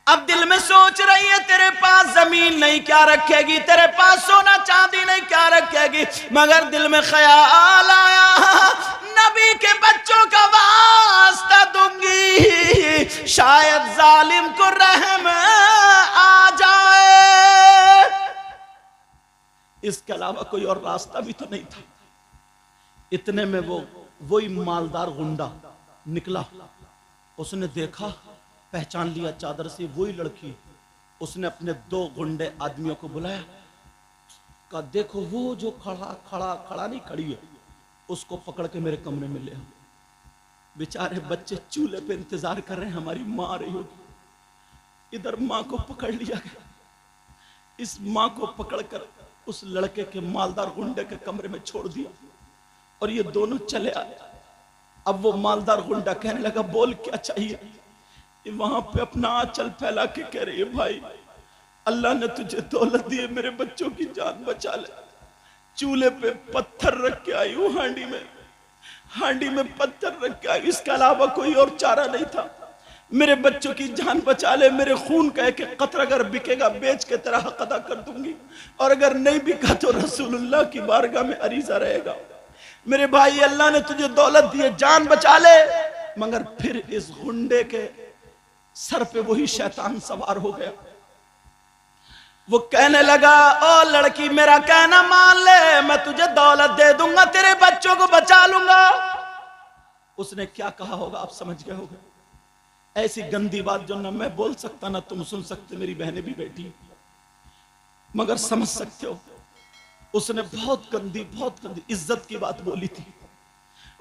अब दिल में सोच रही है तेरे पास जमीन नहीं क्या रखेगी, तेरे पास सोना चांदी नहीं क्या रखेगी, मगर दिल में ख्याल आया नबी के बच्चों का वास्ता दूंगी, शायद जालिम को रहम आ जाए। इसके अलावा कोई और रास्ता भी तो नहीं था। इतने में वही मालदार गुंडा निकला, उसने देखा, पहचान लिया चादर से वही लड़की। उसने अपने 2 गुंडे आदमियों को बुलाया, कहा देखो वो जो खड़ा नहीं खड़ी है, उसको पकड़ के मेरे कमरे में ले आओ। बेचारे बच्चे चूल्हे पे इंतजार कर रहे हैं, हमारी माँ आ रही होगी। इधर माँ को पकड़ लिया गया, इस माँ को पकड़कर उस लड़के के मालदार गुंडे के कमरे में छोड़ दिया और ये दोनों चले आए। अब वो मालदार गुंडा कहने लगा बोल क्या चाहिए। वहां पे अपना आंचल फैला के कह रही है भाई अल्लाह ने तुझे दौलत दी है, मेरे बच्चों की जान बचा ले। चूल्हे पे पत्थर रख के आई हूँ, हांडी में पत्थर रख के आई, इसके अलावा कोई और चारा नहीं था। मेरे बच्चों की जान बचा ले, मेरे खून का एक कतरा अगर बिकेगा बेच के तेरा हक अदा कर दूंगी, और अगर नहीं बिका तो रसूलुल्लाह की बारगाह में अरीजा रहेगा। मेरे भाई अल्लाह ने तुझे दौलत दी है, जान बचा ले। मगर फिर इस गुंडे के सर पे वही शैतान सवार हो गया। वो कहने लगा ओ लड़की मेरा कहना मान ले, मैं तुझे दौलत दे दूंगा, तेरे बच्चों को बचा लूंगा। उसने क्या कहा होगा आप समझ गए होगे। ऐसी गंदी बात जो ना मैं बोल सकता ना तुम सुन सकते, मेरी बहनें भी बैठी, मगर समझ सकते हो उसने बहुत गंदी इज्जत की बात बोली थी।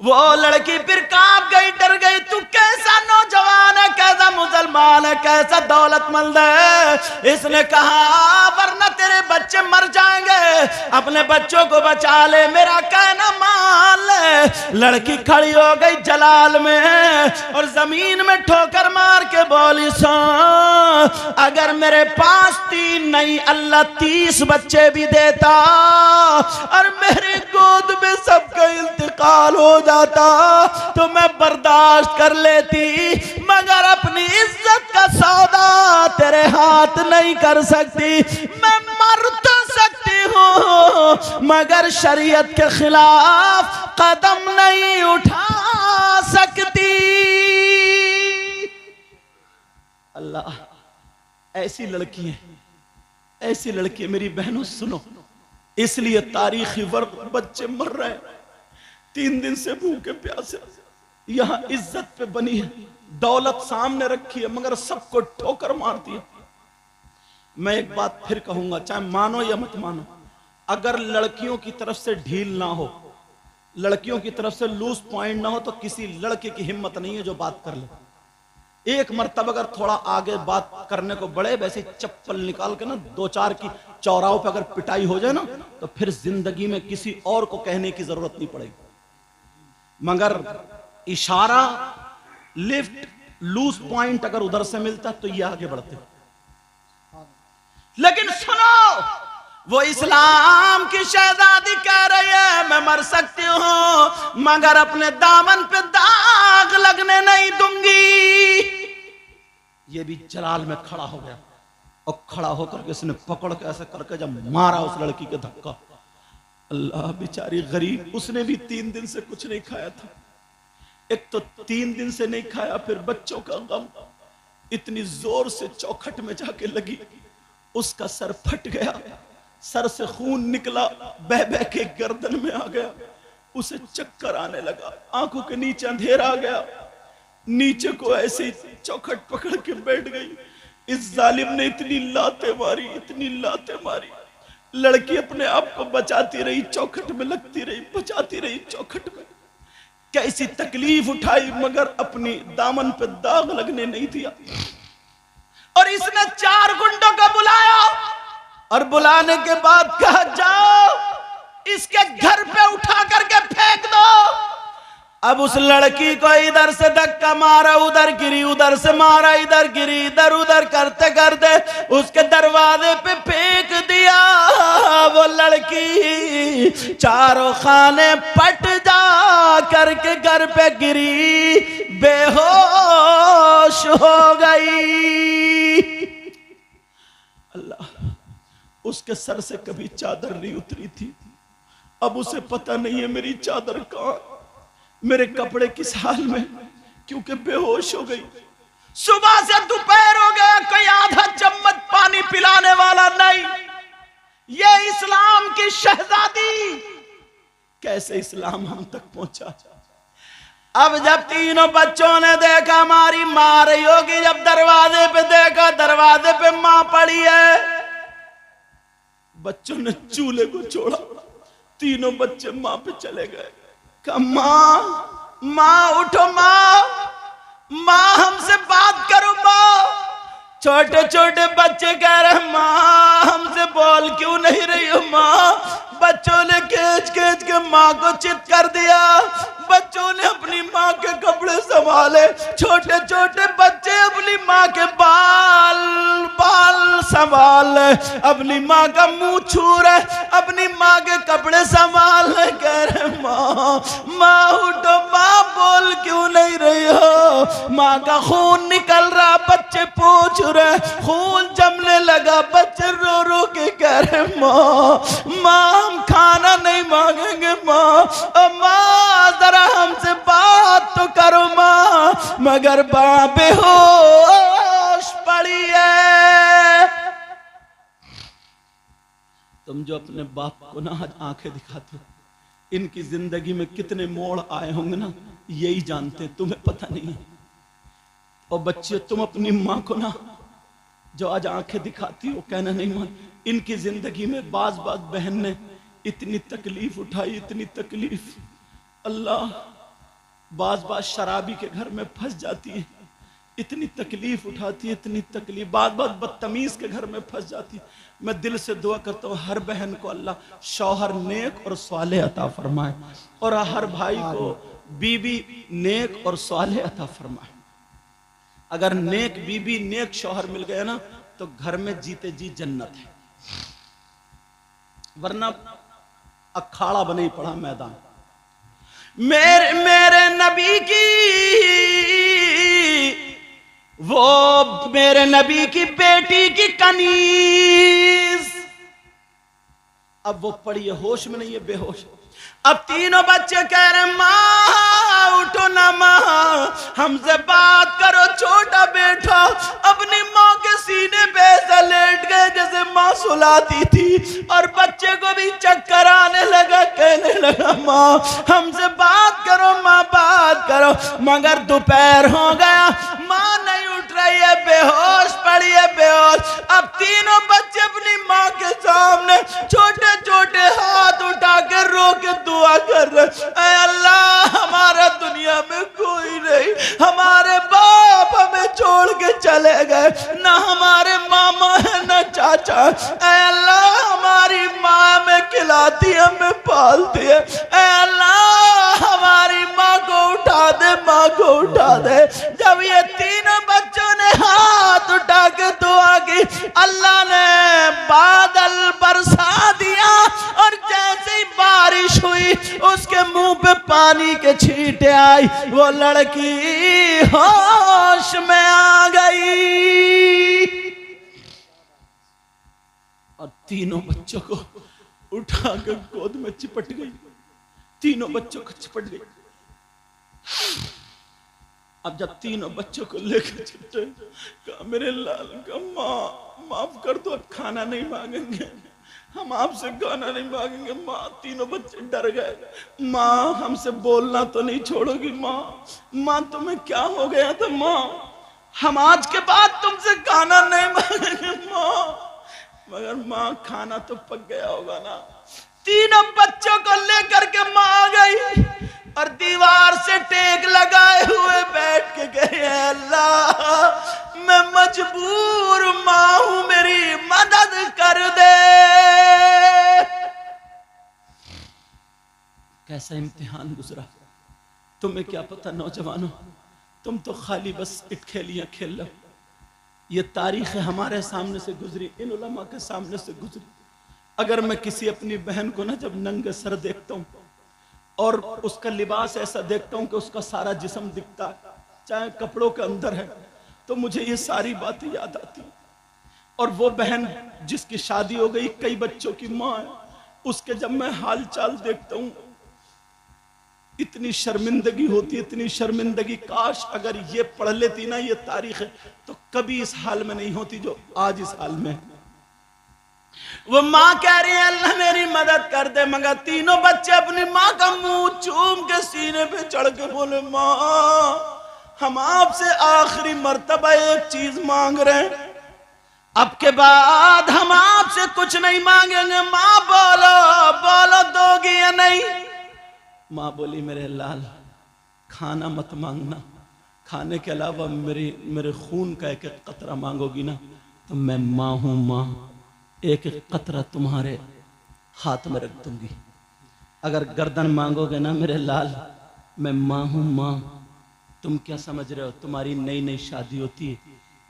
वो लड़की फिर कांप गई, डर गई। तू कैसा नौजवान है, कैसा मुसलमान है, कैसा दौलतमंद है। इसने कहा वरना तेरे बच्चे मर जाएंगे, अपने बच्चों को बचा ले, मेरा कहना मान ले। लड़की खड़ी हो गई जलाल में और जमीन में ठोकर मार के बोली सो अगर मेरे पास 3 नहीं अल्लाह 30 बच्चे भी देता और मेरी गोद में सबका इंतकाल हो जाता तो मैं बर्दाश्त कर लेती, मगर अपनी इज्जत का सौदा तेरे हाथ नहीं कर सकती। मैं मर तो सकती हूँ मगर शरीयत के खिलाफ कदम नहीं उठा सकती। अल्लाह ऐसी लड़की है, ऐसी लड़की है। मेरी बहनों सुनो, इसलिए तारीखी वर्ग बच्चे मर रहे हैं, 3 दिन से भूखे प्यासे। यहां इज्जत पे बनी है, दौलत सामने रखी है, मगर सबको ठोकर मारती है। मैं एक बात फिर कहूंगा, चाहे मानो या मत मानो, अगर लड़कियों की तरफ से ढील ना हो, लड़कियों की तरफ से लूज पॉइंट ना हो, तो किसी लड़के की हिम्मत नहीं है जो बात कर ले। एक मर्तबा अगर थोड़ा आगे बात करने को बढ़े, वैसे चप्पल निकाल के ना 2-4 की चौराहों पे अगर पिटाई हो जाए ना, तो फिर जिंदगी में किसी और को कहने की जरूरत नहीं पड़ेगी। मगर इशारा, लिफ्ट, लूज पॉइंट अगर उधर से मिलता तो ये आगे बढ़ते। लेकिन सुनो, वो इस्लाम की शहजादी कह रही है मैं मर सकती हूं मगर अपने दामन पे दाग लगने नहीं दूंगी। ये भी जलाल में खड़ा हो गया और खड़ा होकर के इसने पकड़ के ऐसे करके जब मारा उस लड़की के धक्का, अल्लाह बेचारी गरीब, उसने भी 3 दिन से कुछ नहीं खाया था। एक तो 3 दिन से नहीं खाया, फिर बच्चों का गम, इतनी जोर से चौखट में जाके लगी, उसका सर फट गया, सर से खून निकला, बह बह के गर्दन में आ गया, उसे चक्कर आने लगा, आंखों के नीचे अंधेरा आ गया, नीचे को ऐसे चौखट पकड़ के बैठ गई। इस जालिम ने इतनी लातें मारी, इतनी लातें मारी, लड़की अपने आप को बचाती रही, चौखट में लगती रही, बचाती रही चौखट में, कैसी तकलीफ उठाई मगर अपनी दामन पे दाग लगने नहीं दिया। और इसने 4 गुंडों को बुलाया और बुलाने के बाद कहा जाओ इसके घर पे उठा करके फेंक दो। अब उस लड़की को इधर से धक्का मारा, उधर गिरी, उधर से मारा, इधर गिरी, इधर उधर करते करते उसके दरवाजे पे फेंक दिया। वो लड़की 4 खाने पट जा करके घर पे गिरी, बेहोश हो गई। अल्लाह, उसके सर से कभी चादर नहीं उतरी थी। अब उसे पता नहीं है मेरी चादर कहां, मेरे कपड़े किस हाल में, क्योंकि बेहोश हो गई। सुबह से दोपहर हो गया, कोई आधा चम्मच पानी पिलाने वाला नहीं। ये इस्लाम की शहजादी कैसे इस्लाम हम तक पहुंचा। अब जब तीनों बच्चों ने देखा हमारी मां रही होगी, जब दरवाजे पे देखा दरवाजे पे मां पड़ी है, बच्चों ने चूल्हे को छोड़ा, तीनों बच्चे मां पे चले गए। कहा मां, मां उठो, मां, मां हमसे बात करो मां। छोटे छोटे बच्चे कह रहे मां हमसे बोल क्यों नहीं रही हो मां। बच्चों ने खींच खींच के मां को चित कर दिया। बच्चों ने अपनी मां के कपड़े संभाले, छोटे छोटे बच्चे अपनी मां के बाल संभाल, अपनी मां का मुंह छू रहे, अपनी मां के कपड़े संभाल कह रहे मां, मां उठो मां, बोल क्यों नहीं रही हो। मां का खून निकल रहा, बच्चे पूछ रहे, खून जमने लगा, बच्चे रो रो के कह रहे मां, मां हम खाना नहीं मांगेंगे मां, मां जरा हमसे बात तो करो मां। मगर मां बेहोश पड़ी है। तुम जो अपने बाप को ना आज आंखें दिखाते हो, इनकी जिंदगी में कितने मोड़ आए होंगे ना, यही जानते, तुम्हें पता नहीं। और बच्चे तुम अपनी मां को ना जो आज आंखें दिखाती हो, कहना नहीं मान, इनकी जिंदगी में बाज बहन ने इतनी तकलीफ उठाई, इतनी तकलीफ। अल्लाह, बाज शराबी के घर में फंस जाती है, इतनी तकलीफ उठाती है, इतनी तकलीफ। बाज बदतमीज के घर में फंस जाती है। मैं दिल से दुआ करता हूँ हर बहन को अल्लाह शौहर नेक और स्वाले अता फरमाए, और हर भाई को बीबी नेक और स्वाले अता फरमाए। अगर नेक बीबी नेक शौहर मिल गया ना, तो घर में जीते जी जन्नत है, वरना अखाड़ा बने ही पड़ा मैदान। मेरे नबी की, वो मेरे नबी की बेटी की कनीज, अब वो पड़ी है, होश में नहीं है, बेहोश। अब तीनों बच्चे कह रहे मां उठो ना मां, हमसे बात करो। छोटा बेटा अपनी मां के सीने पे ऐसा लेट गए जैसे मां सुलाती थी, और बच्चे को भी चक्कर आने लगा, कहने लगा मां हमसे बात करो, मां बात करो। मगर दोपहर हो गया, मां नहीं उठ रही है, बेहोश पड़ी है, बेहोश। अब तीनों बच्चे अपनी मां के सामने छोटे छोटे हाथ उठा के रो के दुआ कर रहे, ऐ अल्लाह हमारा दुनिया में कोई नहीं, हमारे बाप हमें छोड़ के चले गए, ना हमारे मामा है ना चाचा। ऐ अल्लाह हमारी माँ हमें खिलाती है, हमें पालती है, ऐ अल्लाह हमारी माँ को उठा दे, माँ को उठा दे। जब ये तीनों बच्चों ने हाथ उठा के दुआ की, अल्लाह ने बादल बरसा दिया, और जैसे ही बारिश हुई उसके मुंह पे पानी के छींटे आई, वो लड़की होश में आ गई और तीनों बच्चों को उठाकर गोद में चिपट गई, तीनों बच्चों को चिपट गई। अब जब तीनों बच्चों को लेकर चिपटे, कहा मेरे लाल का माँ माफ कर दो, अब खाना नहीं मांगेंगे, हम आपसे खाना नहीं मांगेंगे। माँ, तीनों बच्चे डर गए, माँ हमसे बोलना तो नहीं छोड़ोगी माँ, माँ तुम्हें क्या हो गया था माँ, हम आज के बाद तुमसे खाना नहीं मांगेंगे माँ। मगर माँ खाना तो पक गया होगा ना। तीनों बच्चों को लेकर के माँ आ गई और दीवार से टेक लगाए हुए बैठ के गए, अल्लाह मैं मजबूर कैसा इम्तिहान गुजरा। तुम्हें क्या पता नौजवानों, तुम तो खाली बस इटखेलियां खेल लो। ये तारीख हमारे सामने से गुजरी, इन उलमा के सामने से गुजरी। अगर मैं किसी अपनी बहन को ना जब नंगे सर देखता हूँ और उसका लिबास ऐसा देखता हूँ कि उसका सारा जिस्म दिखता है, चाहे कपड़ों के अंदर है, तो मुझे ये सारी बातें याद आती। और वो बहन जिसकी शादी हो गई, कई बच्चों की माँ है, उसके जब मैं हाल चाल देखता हूँ इतनी शर्मिंदगी होती, इतनी शर्मिंदगी। काश अगर ये पढ़ लेती ना ये तारीख, तो कभी इस हाल में नहीं होती जो आज इस हाल में। वो माँ कह रही है अल्लाह मेरी मदद कर दे, मगर तीनों बच्चे अपनी माँ का मुंह चूम के सीने पे चढ़ के बोले, माँ हम आपसे आखिरी मर्तबा एक चीज मांग रहे हैं, अब के बाद हम आपसे कुछ नहीं मांगेंगे। माँ बोलो बोलो दोगी या नहीं? माँ बोली, मेरे लाल खाना मत मांगना, खाने के अलावा मेरे खून का एक एक कतरा मांगोगी ना तो मैं माँ हूं माँ, एक एक कतरा तुम्हारे हाथ में रख दूंगी। अगर गर्दन मांगोगे ना मेरे लाल, मैं माँ हूं माँ। तुम क्या समझ रहे हो, तुम्हारी नई नई शादी होती है,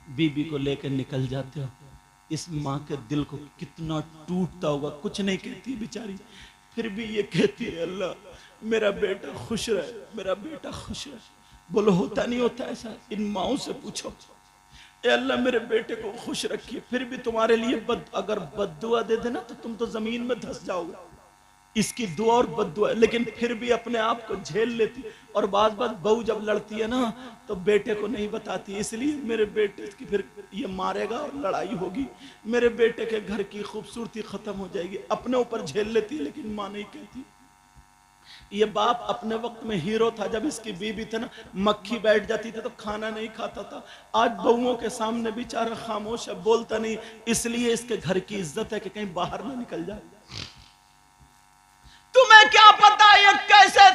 बीबी को लेकर निकल जाते हो, इस माँ के दिल को कितना टूटता होगा। कुछ नहीं कहती बेचारी, फिर भी ये कहती है अल्लाह मेरा बेटा खुश रहे, मेरा बेटा खुश रहे। बोलो होता नहीं होता ऐसा? इन माओं से पूछो, ए अल्लाह मेरे बेटे को खुश रखिए। फिर भी तुम्हारे लिए अगर बद्दुआ दे देना तो तुम तो जमीन में धंस जाओगे, इसकी दुआ और बद्दुआ। लेकिन फिर भी अपने आप को झेल लेती। और बात बहू जब लड़ती है ना तो बेटे को नहीं बताती, इसलिए मेरे बेटे की फिर ये मारेगा और लड़ाई होगी, मेरे बेटे के घर की खूबसूरती खत्म हो जाएगी। अपने ऊपर झेल लेती है लेकिन माँ नहीं कहती। ये बाप अपने वक्त में हीरो था, जब इसकी बीबी थी ना मक्खी बैठ जाती थी तो खाना नहीं खाता था। आज बहुओं के सामने बेचारा खामोश है, बोलता नहीं, इसलिए इसके घर की इज्जत है कि कहीं बाहर ना निकल जाए। तुम्हें क्या पता ये कैसे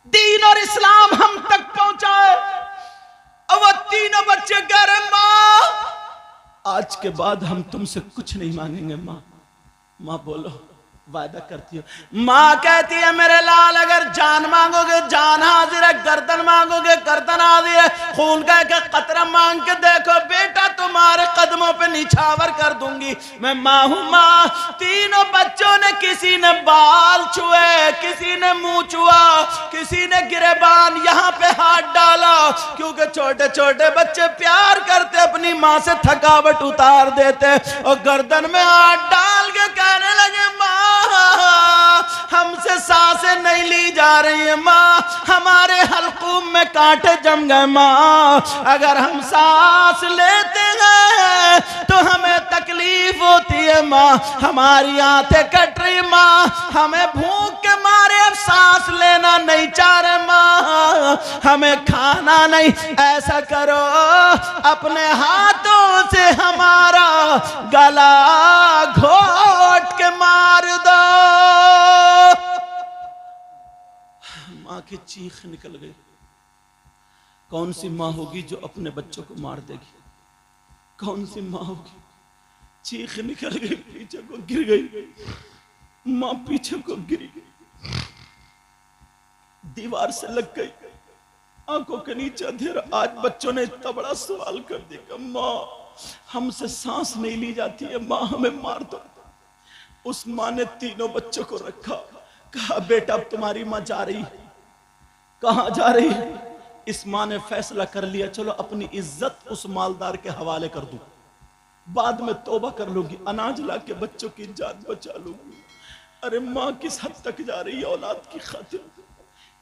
दीन और इस्लाम हम तक पहुंचाए। और वो तीनों बच्चे कह रहे, मां आज के बाद हम तुमसे कुछ नहीं मांगेंगे। मां बोलो वादा करती हो? माँ कहती है मेरे लाल अगर जान मांगोगे जान हाजिर है, गर्दन मांगोगे गर्दन हाजिर है, खून का एक कतरा मांग के देखो बेटा तुम्हारे कदमों पे निछावर कर दूंगी। मैं माँ हूं माँ। तीनों बच्चों ने, किसी ने बाल छुए, किसी ने मुंह छुआ, किसी ने गिरेबान यहाँ पे हाथ डाला, क्योंकि छोटे छोटे बच्चे प्यार करते अपनी माँ से थकावट उतार देते। और गर्दन में हाथ डाल के कहने लगे, माँ हमसे सांसें नहीं ली जा रही है माँ, हमारे हल्कूम में कांटे जम गए माँ, अगर हम सांस लेते हैं तो हमें तकलीफ होती है माँ, हमारी आंखें कट रही माँ, हमें भूख के मारे अब सांस लेना नहीं चाह रहे माँ, हमें खाना नहीं। ऐसा करो अपने हाथों से हमारा गला घोट के मार दो। मां की चीख निकल गई। कौन सी मां होगी जो अपने बच्चों को मार देगी? कौन सी मां होगी? चीख निकल गई, पीछे को गिर गई मां, पीछे को गिर गई, दीवार से लग गई, आंखों के नीचे अंधेरा। आज बच्चों ने इतना बड़ा सवाल कर दिया, मां हमसे सांस नहीं ली जाती है, मां हमें मार दो। उस मां ने तीनों बच्चों को रखा, कहा बेटा अब तुम्हारी मां जा रही है। कहां जा रही है? इस मां ने फैसला कर लिया, चलो अपनी इज्जत उस मालदार के हवाले कर दूं, बाद में तौबा कर लूंगी, अनाज ला के बच्चों की जान बचा लूंगी। अरे मां किस हद तक जा रही है औलाद की खातिर।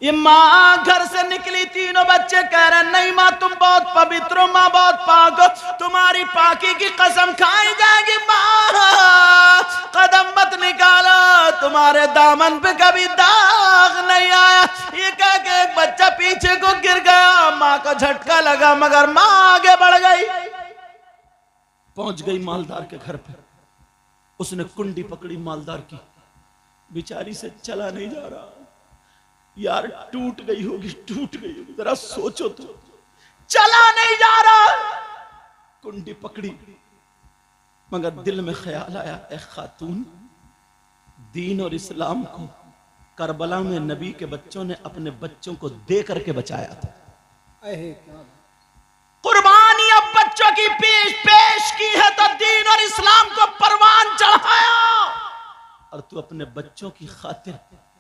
ये माँ घर से निकली, तीनों बच्चे कह रहे नहीं माँ तुम बहुत पवित्र हो, माँ बहुत पाक हो, तुम्हारी पाकी की कसम खाई जाएगी माँ, कदम मत निकालो, तुम्हारे दामन पे कभी दाग नहीं आया। ये कह के एक बच्चा पीछे को गिर गया, माँ को झटका लगा मगर माँ आगे बढ़ गई, पहुंच गई मालदार के घर पे। उसने कुंडी पकड़ी मालदार की, बेचारी से चला नहीं जा रहा। यार टूट गई होगी, टूट गई होगी, जरा सोचो तो, चला नहीं जा रहा। कुंडी पकड़ी मगर दिल में ख्याल आया, ए खातून दीन और इस्लाम को करबला में नबी के बच्चों ने अपने बच्चों को दे करके बचाया था। अहे क्या कुर्बानी अब बच्चों की पेश की है तो दीन और इस्लाम को परवान चढ़ाया, और तू अपने बच्चों की खातिर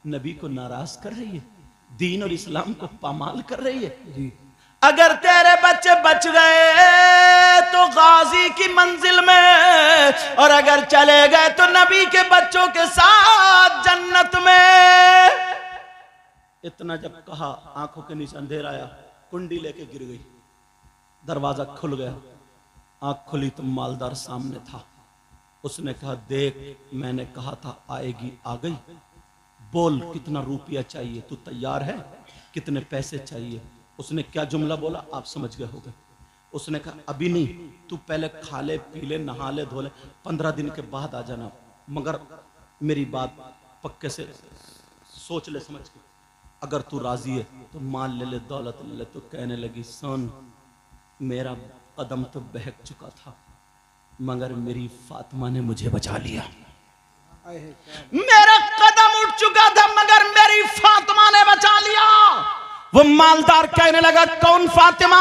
नबी को नाराज कर रही है, दीन और इस्लाम को पामाल कर रही है। जी। अगर तेरे बच्चे बच गए तो गाजी की मंजिल में, और अगर चले गए तो नबी के बच्चों के साथ जन्नत में। इतना जब कहा, आंखों के नीचे अंधेरा आया, कुंडी लेके गिर गई, दरवाजा खुल गया, आंख खुली तो मालदार सामने था। उसने कहा, देख मैंने कहा था आएगी, आ गई, बोल कितना रुपया चाहिए, तू तैयार है, कितने पैसे चाहिए। उसने क्या जुमला बोला आप समझ गए होगे। उसने कहा अभी नहीं, तू पहले खा ले पी ले नहा ले धो ले, 15 दिन के बाद आ जाना, मगर मेरी बात पक्के से सोच ले समझ के, अगर तू राजी है तो माल ले ले दौलत ले ले। तो कहने लगी, सुन मेरा कदम तो बहक चुका था मगर मेरी फातिमा ने मुझे बचा लिया। मेरा कदम उठ चुका था मगर मेरी फातिमा ने बचा लिया। वो मालदार कहने लगा, कौन फातिमा?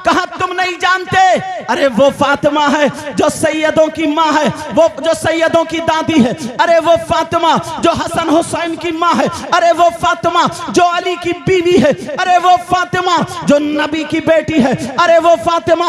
कहा तुम नहीं जानते? अरे वो फातिमा है जो सैयदों की माँ है, वो जो सैयदों की दादी है। अरे वो फातिमा जो हसन हुसैन की माँ है। अरे वो फातिमा जो अली की बीवी है। अरे वो फातिमा जो नबी की बेटी है। अरे वो फातिमा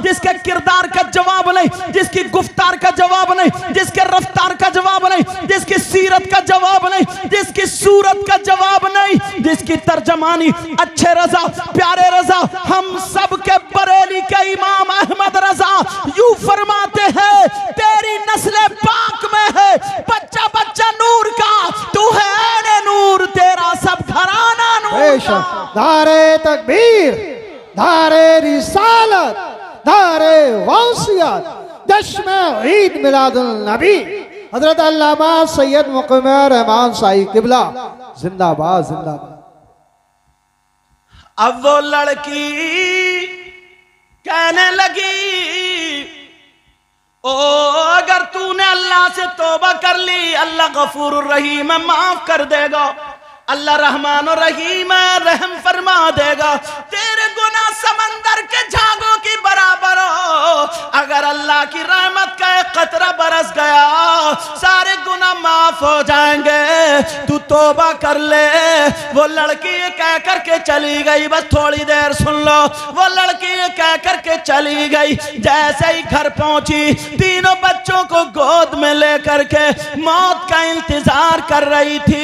जिसके किरदार का जवाब नहीं, जिसकी गुफ्तार का जवाब नहीं, जिसके रफ्तार का जवाब नहीं, जिसकी सीरत का जवाब नहीं, जिसकी सूरत का जवाब नहीं, जिसकी तर्जमानी अच्छे रजा प्यारे रजा हम सब के बरेली के इमाम अहमद रजा यूं फरमाते हैं, तेरी नस्ल पाक में है बच्चा बच्चा नूर का, तू है ऐने नूर, तेरा सब घराना नूर का। धारे तकबीर, धारे रिसालत, धारे वसीयत, जश्न ईद मिलादुल नबी हजरत अल्लामा सैयद मुक़म्मल रहमान साई किबला जिंदाबाद जिंदाबाद। अब वो लड़की कहने लगी, ओ अगर तूने अल्लाह से तौबा कर ली, अल्लाह गफूर रहीम है, माफ कर देगा। अल्लाह रहमान और रहीम है, रहम फरमा देगा। तेरे गुनाह समंदर के झागों की बराबर हो। अगर अल्लाह की रहमत का एक कतरा बरस गया, सारे गुनाह माफ हो जाएंगे, तू तौबा कर ले। वो लड़की ये कह करके चली गई, बस थोड़ी देर सुन लो। वो लड़की ये कह करके चली गई, जैसे ही घर पहुंची तीनों बच्चों को गोद में लेकर के मौत का इंतजार कर रही थी।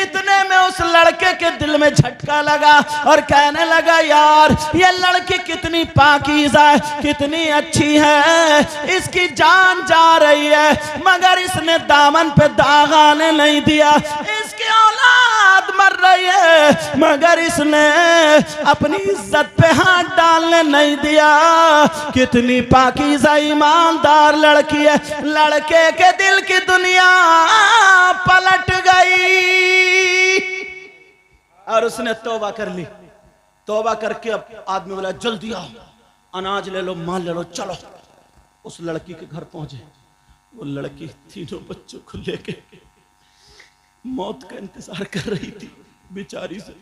इतने में उस लड़के के दिल में झटका लगा और कहने लगा, यार ये लड़की कितनी पाकीज़ा है, कितनी अच्छी है, इसकी जान जा रही है मगर इसने दामन पे दाग आने नहीं दिया। इसकी औलाद मर रही है मगर इसने अपनी इज्जत पे हाथ डालने नहीं दिया। कितनी पाकीज़ा ईमानदार लड़की है। लड़के के दिल की दुनिया पलट गई और उसने तौबा कर ली। तौबा करके अब आदमी बोला, जल्दी आओ, अनाज ले लो, माल ले लो, चलो। उस लड़की के घर पहुंचे। वो लड़की तीनों बच्चों को लेके मौत का इंतजार कर रही थी, बेचारी से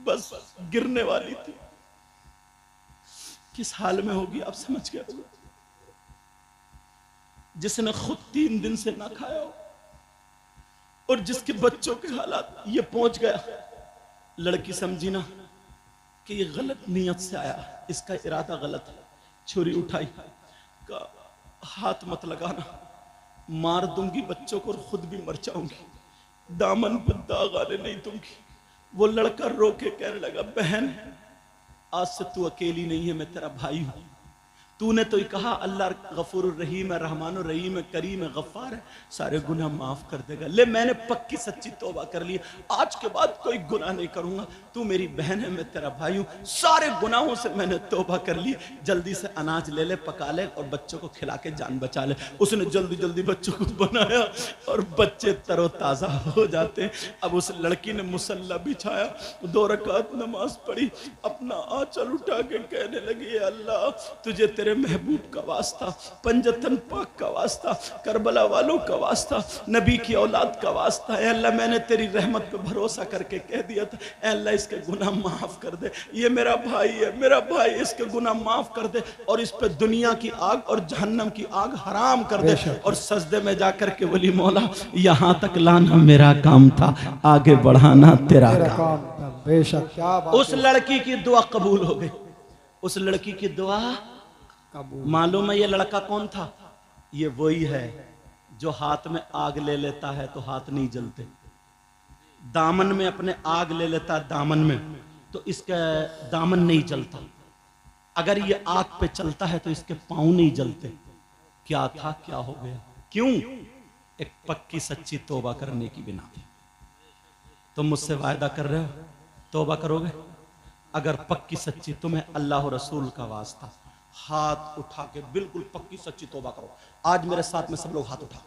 बस गिरने वाली थी। किस हाल में होगी आप समझ गए होगा। जिसने खुद 3 दिन से ना खाया हो और जिसके बच्चों के हालात ये पहुंच गया। लड़की समझी ना कि ये गलत नियत से आया, इसका इरादा गलत है। छुरी उठाई, का हाथ मत लगाना, मार दूंगी बच्चों को और खुद भी मर जाऊंगी, दामन पर दाग आने नहीं दूंगी। वो लड़का रो के कहने लगा, बहन आज से तू अकेली नहीं है, मैं तेरा भाई हूं। तूने तो ही कहा अल्लाह गफूर रहीम है, रहमान रहीम है, करीम है, गफ्फार है, सारे गुनाह माफ कर देगा। ले मैंने पक्की सच्ची तौबा कर ली, आज के बाद कोई गुनाह नहीं करूंगा। तू मेरी बहन है, मैं तेरा भाई हूं, सारे गुनाहों से मैंने तौबा कर ली। जल्दी से अनाज ले ले, पका ले और बच्चों को खिला के जान बचा ले। उसने जल्दी जल्दी बच्चों को बनाया और बच्चे तरोताजा हो जाते। अब उस लड़की ने मुसल्ला बिछाया, 2 रकात नमाज पढ़ी, अपना आंचल उठा के कहने लगी, अल्लाह तुझे तेरे तेरे महबूब का वास्ता, पंजतन पाक का वास्ता, करबला वालों का वास्ता, नबी की औलाद का वास्ता। ऐ अल्लाह मैंने तेरी रहमत पे भरोसा करके कह दिया था, ऐ अल्लाह इसके गुनाह माफ़ कर दे, ये मेरा भाई है, मेरा भाई, इसके गुनाह माफ़ कर दे और इस पे दुनिया की आग और जहन्नम की आग हराम कर दे। और सजदे में जाकर के बोली मौला यहाँ तक लाना मेरा काम था, आगे बढ़ाना तेरा काम। बेशक, क्या बात। उस लड़की की दुआ कबूल हो गई, उस लड़की की दुआ कबूल। मालूम है ये लड़का कौन था? ये वही है जो हाथ में आग ले लेता है तो हाथ नहीं जलते, दामन में अपने आग ले लेता है दामन में तो इसका दामन नहीं जलता, अगर ये आग पे चलता है तो इसके पांव नहीं जलते। क्या था, क्या हो गया? क्यों? एक पक्की सच्ची तौबा करने की बिना पे। तुम मुझसे वायदा कर रहे हो तौबा करोगे? अगर पक्की सच्ची, तुम्हें अल्लाह और रसूल का वास्ता, हाथ उठा के बिल्कुल पक्की सच्ची तौबा करो। आज मेरे साथ में सब लोग हाथ उठा,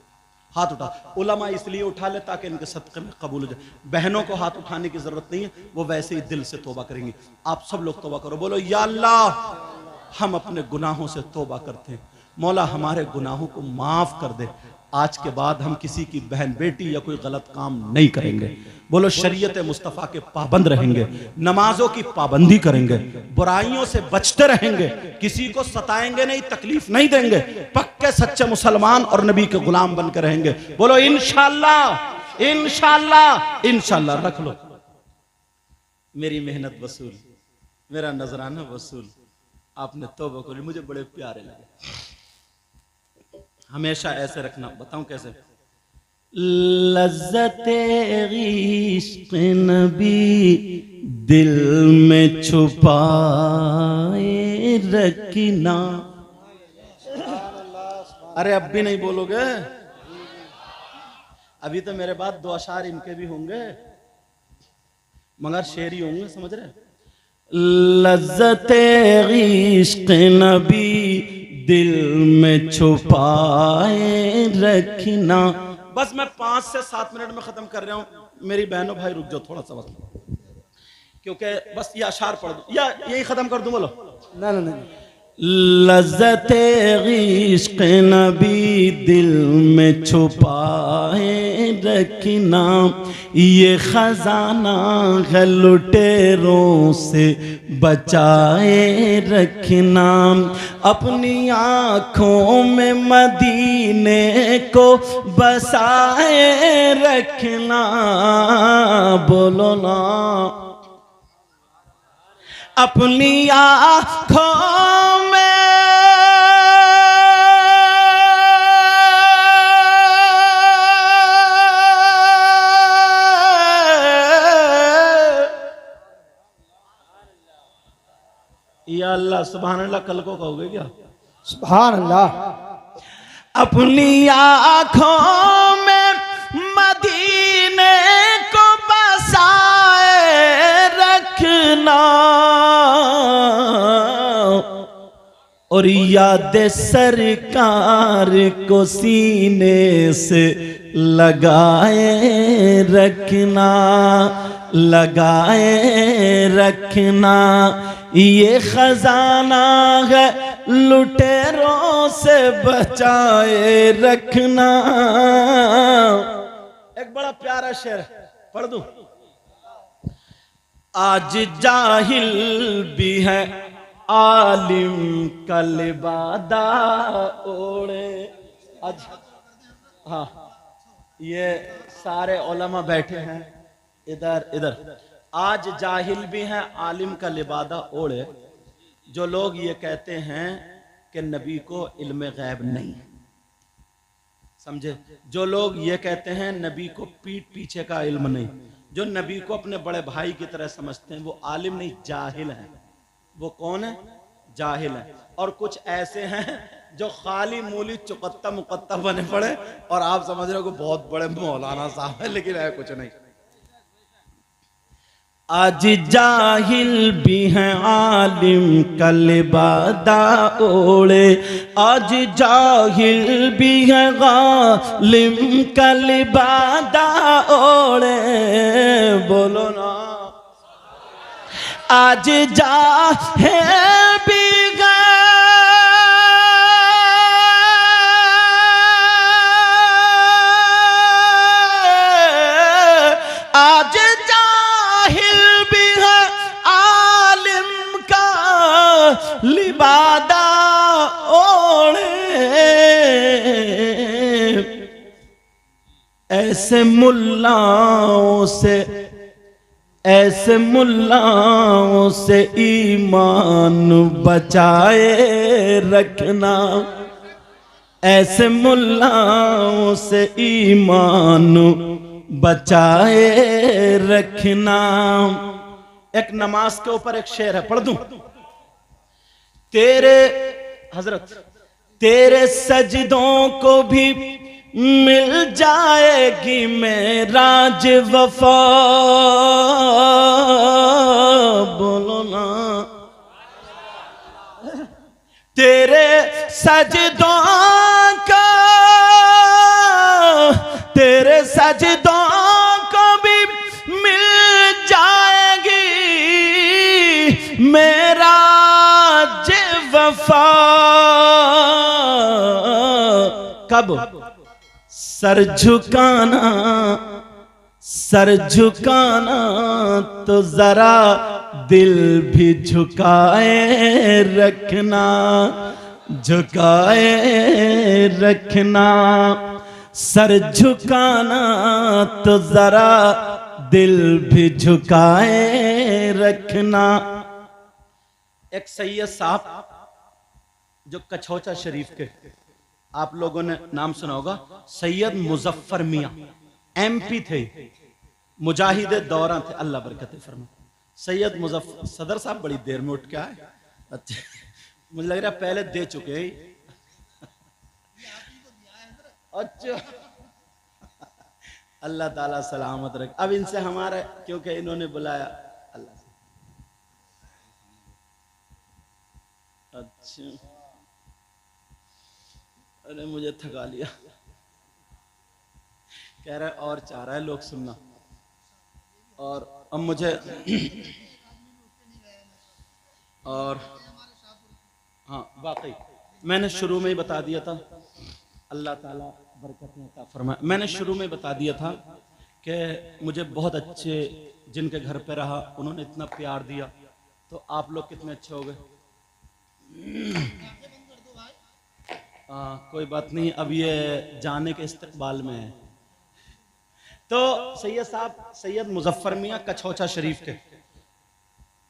हाथ उठा। उलमा इसलिए उठा ले ताकि इनके सदक़े में कबूल हो जाए। बहनों को हाथ उठाने की जरूरत नहीं है, वो वैसे ही दिल से तौबा करेंगी। आप सब लोग तौबा करो, बोलो या अल्लाह हम अपने गुनाहों से तौबा करते हैं, मौला हमारे गुनाहों को माफ कर दे। आज के बाद हम किसी की बहन बेटी या कोई गलत काम नहीं करेंगे। बोलो शरीयत मुस्तफ़ा के पाबंद रहेंगे, नमाजों की पाबंदी करेंगे, बुराइयों से बचते रहेंगे, किसी को सताएंगे नहीं, तकलीफ नहीं देंगे, पक्के सच्चे मुसलमान और नबी के गुलाम बनकर रहेंगे। बोलो इंशाअल्लाह, इंशाअल्लाह, इंशाअल्लाह। रख लो मेरी मेहनत वसूल, मेरा नजराना वसूल। आपने तौबा कर ली, मुझे बड़े प्यारे लगे। हमेशा ऐसे रखना। बताऊं कैसे? लज्जते इश्क़ नबी दिल में छुपाए रखना। अरे अब भी नहीं बोलोगे? अभी तो मेरे बाद 2 अशार इनके भी होंगे, मगर शेर ही होंगे, समझ रहे? लज्जते इश्क़ नबी दिल में छुपाए रखना। बस मैं 5 से 7 मिनट में खत्म कर रहा हूं। मेरी बहनों भाई रुक जाओ थोड़ा सा बस, क्योंकि बस ये अशार पढ़ दो या यही खत्म कर दूं। बोलो ना ना नहीं। लज़्ज़ते इश्क़ नबी दिल में छुपाए रखना, ये खजाना है लुटेरों से बचाए रखना, अपनी आँखों में मदीने को बसाए रखना। बोलो ना, अपनी आँखों में या अल्लाह सुभान अल्लाह। कल को कहोगे क्या? सुभान अल्लाह। अपनी आँखों में मदीने को बसाए रखना और याद सरकार को सीने से लगाए रखना, लगाए रखना। ये खजाना है लुटेरों से बचाए रखना। एक बड़ा प्यारा शेर पढ़ दूं। आज जाहिल भी है आलिम का लिबादा ओढ़े। आज हाँ, ये सारे उलमा बैठे हैं इधर इधर। आज जाहिल भी हैं आलिम का लिबादा ओढ़े, जो लोग ये कहते हैं कि नबी को इल्म गैब नहीं, समझे? जो लोग ये कहते हैं नबी को पीठ पीछे का इल्म नहीं, जो नबी को अपने बड़े भाई की तरह समझते हैं, वो आलिम नहीं जाहिल है। वो कौन है? जाहिल है। और कुछ ऐसे हैं जो खाली मूली चुकत्ता मुकत्ता बने पड़े और आप समझ रहे हो कि बहुत बड़े मौलाना साहब है, लेकिन है कुछ नहीं। आज जाहिल भी हैं आलिम का लिबादा ओढ़े, आज जाहिल भी हैं आलिम का लिबादा ओढ़े। बोलो ना, आज जाहिल भी हैं आज जाहिल भी है आलिम का लिबादा ओढ़े, ऐसे मुल्लाओं से ईमान बचाए रखना, ऐसे मुल्लाओं से ईमान बचाए रखना। एक नमाज के ऊपर एक शेर है, पढ़ दूं? तेरे हजरत तेरे सजदों को भी मिल जाएगी मेराज वफा, बोलो ना। तेरे सजदों को, तेरे सजदों को भी मिल जाएगी मेराज वफा। कब? सर झुकाना तो जरा दिल भी झुकाए रखना, झुकाए रखना। सर झुकाना तो जरा दिल भी झुकाए रखना। एक सैयद साहब जो कछौचा शरीफ के, आप लोगों ने नाम सुना होगा, सैयद मुजफ्फर मियां, MP थे, मुजाहिद दौरा थे, अल्लाह बरकत फरमाए। सैयद मुजफ्फर सदर साहब बड़ी देर में उठ के आए, अच्छा मुझे लग रहा है पहले दे चुके हैं। अच्छा अल्लाह ताला सलामत रखे। अब इनसे हमारा, क्योंकि इन्होंने बुलाया अल्लाह से। अच्छा अरे मुझे थका लिया, कह रहा है और चाह रहा है लोग सुनना। और अब मुझे और हाँ वाकई मैंने शुरू में ही बता दिया था, अल्लाह ताला बरकतें अता फरमाए। मैंने शुरू में बता दिया था कि मुझे बहुत अच्छे जिनके घर पे रहा उन्होंने इतना प्यार दिया, तो आप लोग कितने अच्छे हो गए। कोई बात नहीं, अब ये जाने के इस्तकबाल में है। तो सैयद साहब सैयद मुजफ्फर मियां कछौचा शरीफ के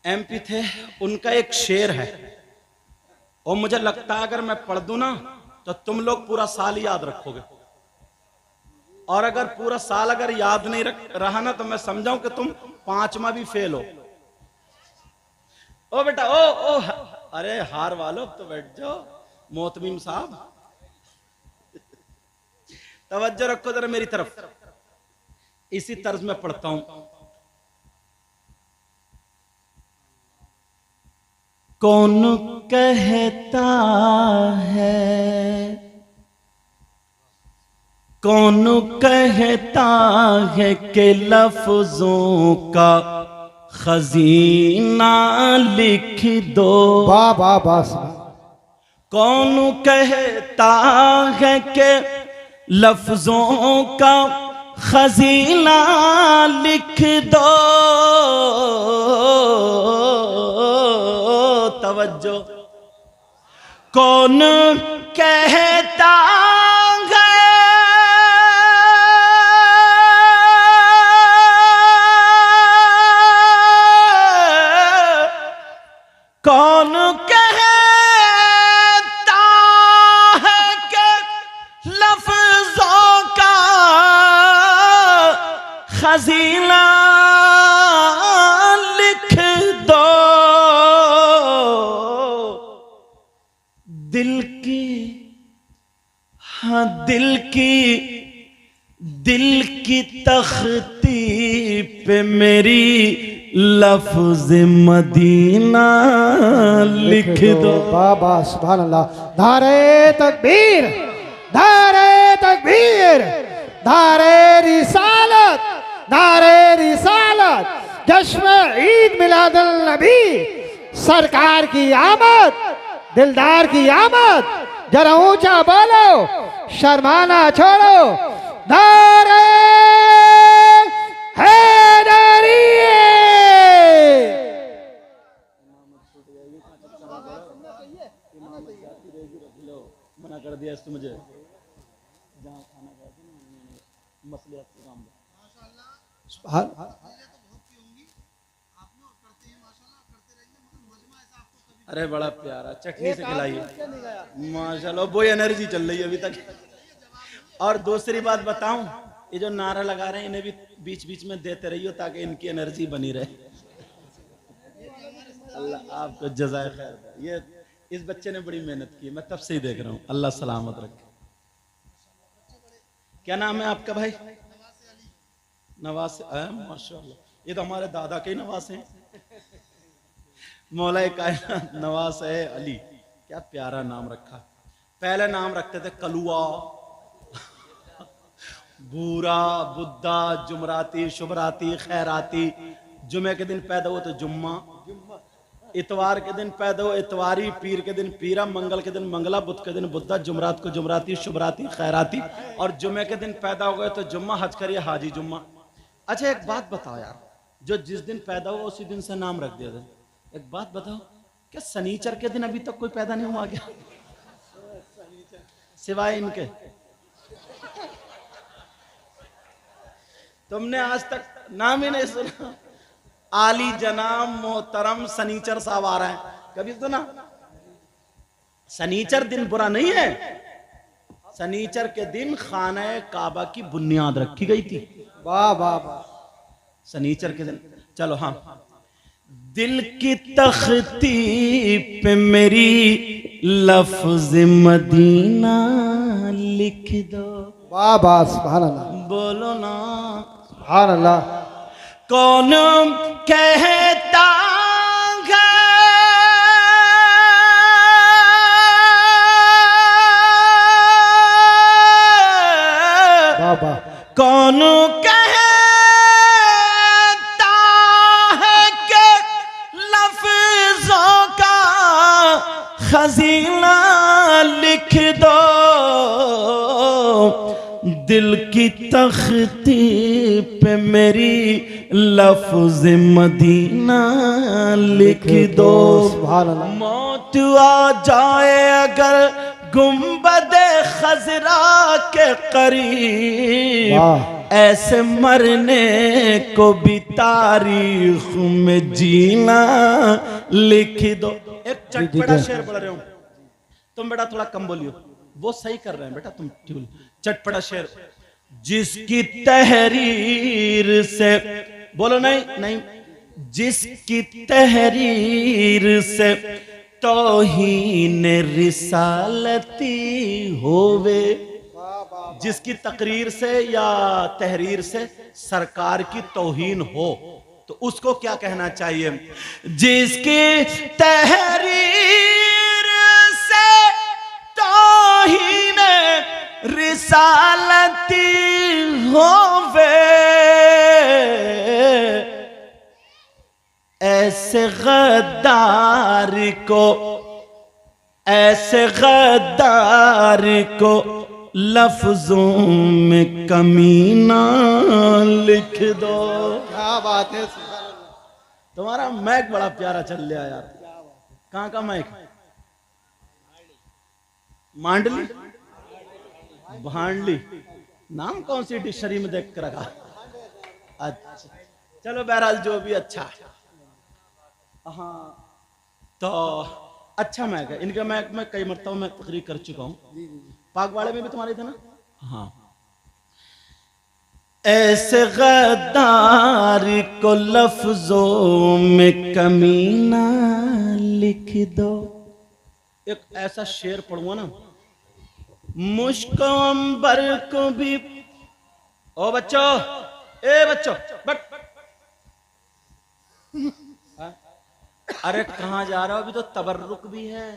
MP थे। उनका एक शेर है और मुझे लगता है अगर मैं पढ़ दूं ना तो तुम लोग पूरा साल याद रखोगे, और अगर पूरा साल अगर याद नहीं रहा ना तो मैं समझाऊं कि तुम 5वां भी फेल हो। ओ बेटा ओ अरे हार वालो तो बैठ जाओ। मोहतमीम साहब तवज्जो रखो जरा मेरी तरफ, इसी तर्ज में पढ़ता हूं। कौन कहता है, कौन कहता है कि लफ्जों का खजीना लिख दो। वाह वाह वाह। कौन कहता है कि लफ्जों का खजीना लिख दो। तवज्जो। कौन कहता है कौन कहता है कि लफ्जों का खजीना लिख दो। दिल की, हाँ दिल की तख्ती पे मेरी लफ्ज मदीना लिख दो। बाबा सुभान अल्लाह। नारे तकबीर, नारे तकबीर, नारे रिसालत, नारे रिसालत। जश्न ईद मिलादुल नबी, सरकार की आमद, दिलदार की आमद। जरा ऊंचा बोलो, शर्माना छोड़ो। नारे है से मुझे जहाँ खाना खाया था ना मसले आपके काम में। अरे बड़ा प्यारा चटनी से खिलाइए माशाल्लाह, वो एनर्जी चल रही है अभी तक। और दूसरी बात बताऊं, ये जो नारा लगा रहे हैं इन्हें भी बीच बीच में देते रहिए ताकि इनकी एनर्जी बनी रहे। अल्लाह आपको जज़ाए खैर दे। ये इस बच्चे ने बड़ी मेहनत की, मैं तब से ही देख रहा हूँ। अल्लाह सलामत रखे। क्या नाम है आपका भाई? नवास। माशाल्लाह, ये तो हमारे दादा के ही नवास हैं। मौला कायनात नवास है अली, क्या प्यारा नाम रखा। पहले नाम रखते थे कलुआ, बूरा, बुद्धा, जुमराती, शुभराती, खैराती। जुमे के दिन पैदा हो तो जुम्मा, इतवार के दिन पैदा हो इतवारी, पीर के दिन पीरा, मंगल के दिन मंगला, बुध के दिन बुद्धा, जुमरात को जुमराती, शुभराती, खैराती, और जुमे के दिन पैदा हो गए तो जुम्मा, हज करिए हाजी जुम्मा। अच्छा एक बात बताओ यार, जो जिस दिन पैदा हुआ उसी दिन से नाम रख दिया था। एक बात बताओ, क्या शनिचर के दिन अभी तक कोई पैदा नहीं हुआ क्या? सिवाय इनके तुमने आज तक नाम ही नहीं सुना। आली जनाब मोहतरम शनिचर साहब आ रहा है, कभी सुना? शनिचर दिन बुरा नहीं है। शनिचर के दिन खाना काबा की बुनियाद रखी गई थी। वाह वाह वाह। शनिचर के दिन। चलो हाँ, दिल की तख्ती पे मेरी लफ्ज मदीना लिख दो। वाह वाह, सुभान अल्लाह। बोलो ना सुभान अल्लाह। कौन कहता है वाह वाह। कौन कहता है कि लफ्जों का खजीना लिख दो। दिल की तख्ती पे मेरी लफ्ज मदीना लिख दो। मौत आ जाए अगर गुंबदे खजरा के करीब, ऐसे मरने को भी तारीख में जीना लिख दो। एक चटपटा शेर पढ़ रहे हो तुम, बेटा थोड़ा कम बोलियो, वो सही कर रहे हैं बेटा तुम। चटपटा शेर। जिसकी तहरीर से, बोलो नहीं नहीं, जिसकी तहरीर से तौहीन रिसालती होवे, जिसकी तकरीर से या तहरीर से सरकार की तौहीन हो तो उसको क्या कहना चाहिए? जिसकी तहरीर से तौहीन रिसालती होवे, ऐसे गद्दार को, ऐसे गद्दार को लफ्जों में कमीना लिख दो। क्या बात है। तुम्हारा मैक बड़ा प्यारा चल रहा यार। कहाँ का मैक? मांडली, भांडली, नाम कौन सी डिक्शनरी में देख कर रखा? अच्छा चलो बहरहाल जो भी अच्छा। हाँ तो अच्छा मैक है इनका। मैक में कई मरतबा मैं तकरीर कर चुका हूँ। पागवाड़े में भी तुम्हारे थे ना? हाँ। ऐसे गद्दार को लफ्जों में कमीना लिख दो। एक ऐसा शेर पढ़ूंगा ना, मुश्क अंबर को भी। ओ बच्चों, ए बच्चों बट, अरे कहाँ जा रहा हो? अभी तो तबर्रुक भी है।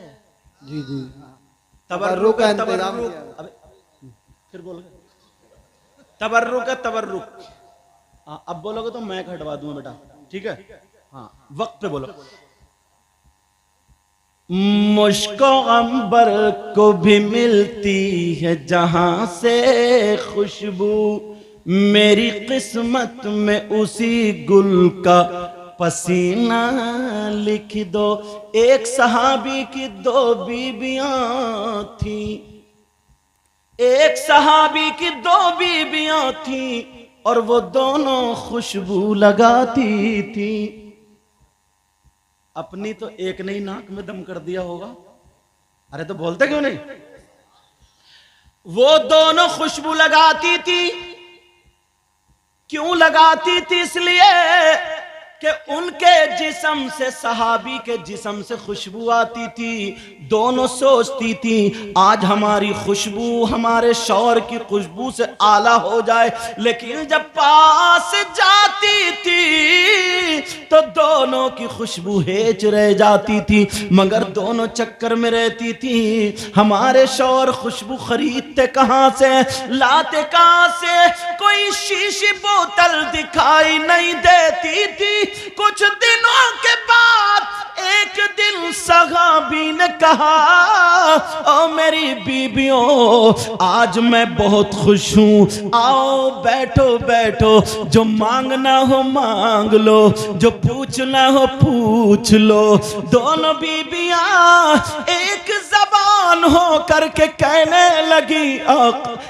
जी जी, तबर्रुक है, इंतजाम तबर्रुक। किया। अबे फिर तबर्रुक है, तबर्रुक। हाँ अब बोलोगे तो मैं हटवा दूंगा बेटा, ठीक है? हाँ वक्त पे बोलो। मुश्को अंबर को भी मिलती है जहां से खुशबू, मेरी किस्मत में उसी गुल का पसीना लिख दो। एक सहाबी की दो बीबियां थी, एक सहाबी की 2 बीबियां थी और वो दोनों खुशबू लगाती थी। अपनी तो एक ने ही नाक में दम कर दिया होगा। अरे तो बोलते क्यों नहीं? वो दोनों खुशबू लगाती थी। क्यों लगाती थी? इसलिए कि उनके जिस्म से, सहाबी के जिस्म से खुशबू आती थी। दोनों सोचती थी आज हमारी खुशबू हमारे शौहर की खुशबू से आला हो जाए। लेकिन जब पास जाती थी तो दोनों की खुशबू हेच रह जाती थी। मगर दोनों चक्कर में रहती थी, हमारे शौहर खुशबू खरीदते कहां से, लाते कहां से? कोई शीशी बोतल दिखाई नहीं देती थी। कुछ दिनों के बाद एक दिन सहाबी ने कहा, ओ मेरी बीबियों, आज मैं बहुत खुश हूं, आओ बैठो बैठो, जो मांगना हो मांग लो, जो पूछना हो पूछ लो। दोनों बीबियां एक जबान हो करके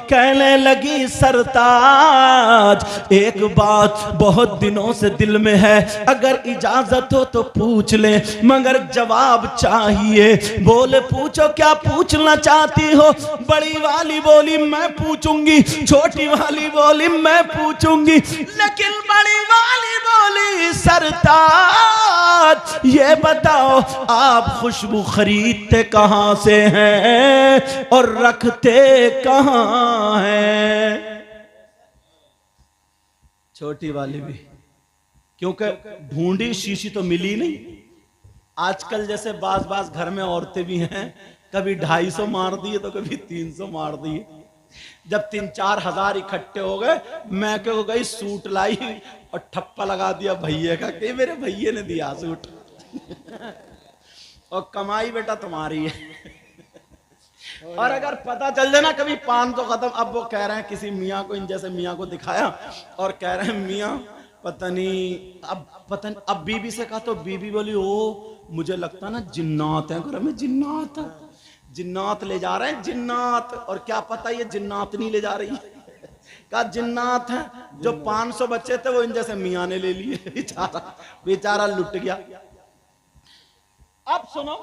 कहने लगी सरताज, एक बात बहुत दिनों से दिल में है, अगर इजाजत हो तो पूछ ले, मगर जवाब चाहिए। बोले पूछो, क्या पूछना चाहती हो? बड़ी वाली बोली मैं पूछूंगी, छोटी वाली बोली मैं पूछूंगी, लेकिन बड़ी वाली बोली सरताज ये बताओ आप खुशबू खरीदते कहां से हैं और रखते कहां हैं? छोटी वाली भी, क्योंकि ढूंढी शीशी तो मिली नहीं। आजकल जैसे बाज घर में औरतें भी हैं, कभी 250 मार दिए तो कभी 300 मार दिए। जब 3-4 हजार इकट्ठे हो गए, मैं क्यों गई सूट लाई और ठप्पा लगा दिया भैया का कि मेरे भैया ने दिया सूट और कमाई बेटा तुम्हारी है। और अगर पता चल जाए ना कभी 500 खत्म, अब वो कह रहे हैं किसी मियाँ को, इन जैसे मियाँ को दिखाया और कह रहे हैं मियाँ पता नहीं, अब बीबी से कहा तो बीबी बोली ओ मुझे लगता ना जिन्नात है घर में, जिन्नात ले जा रहे हैं जिन्नात। और क्या पता ये जिन्नात नहीं ले जा रही कहा जिन्नात है। जो 500 बच्चे थे वो इन जैसे मियाँ ने ले लिए, बेचारा लुट गया। अब सुनो,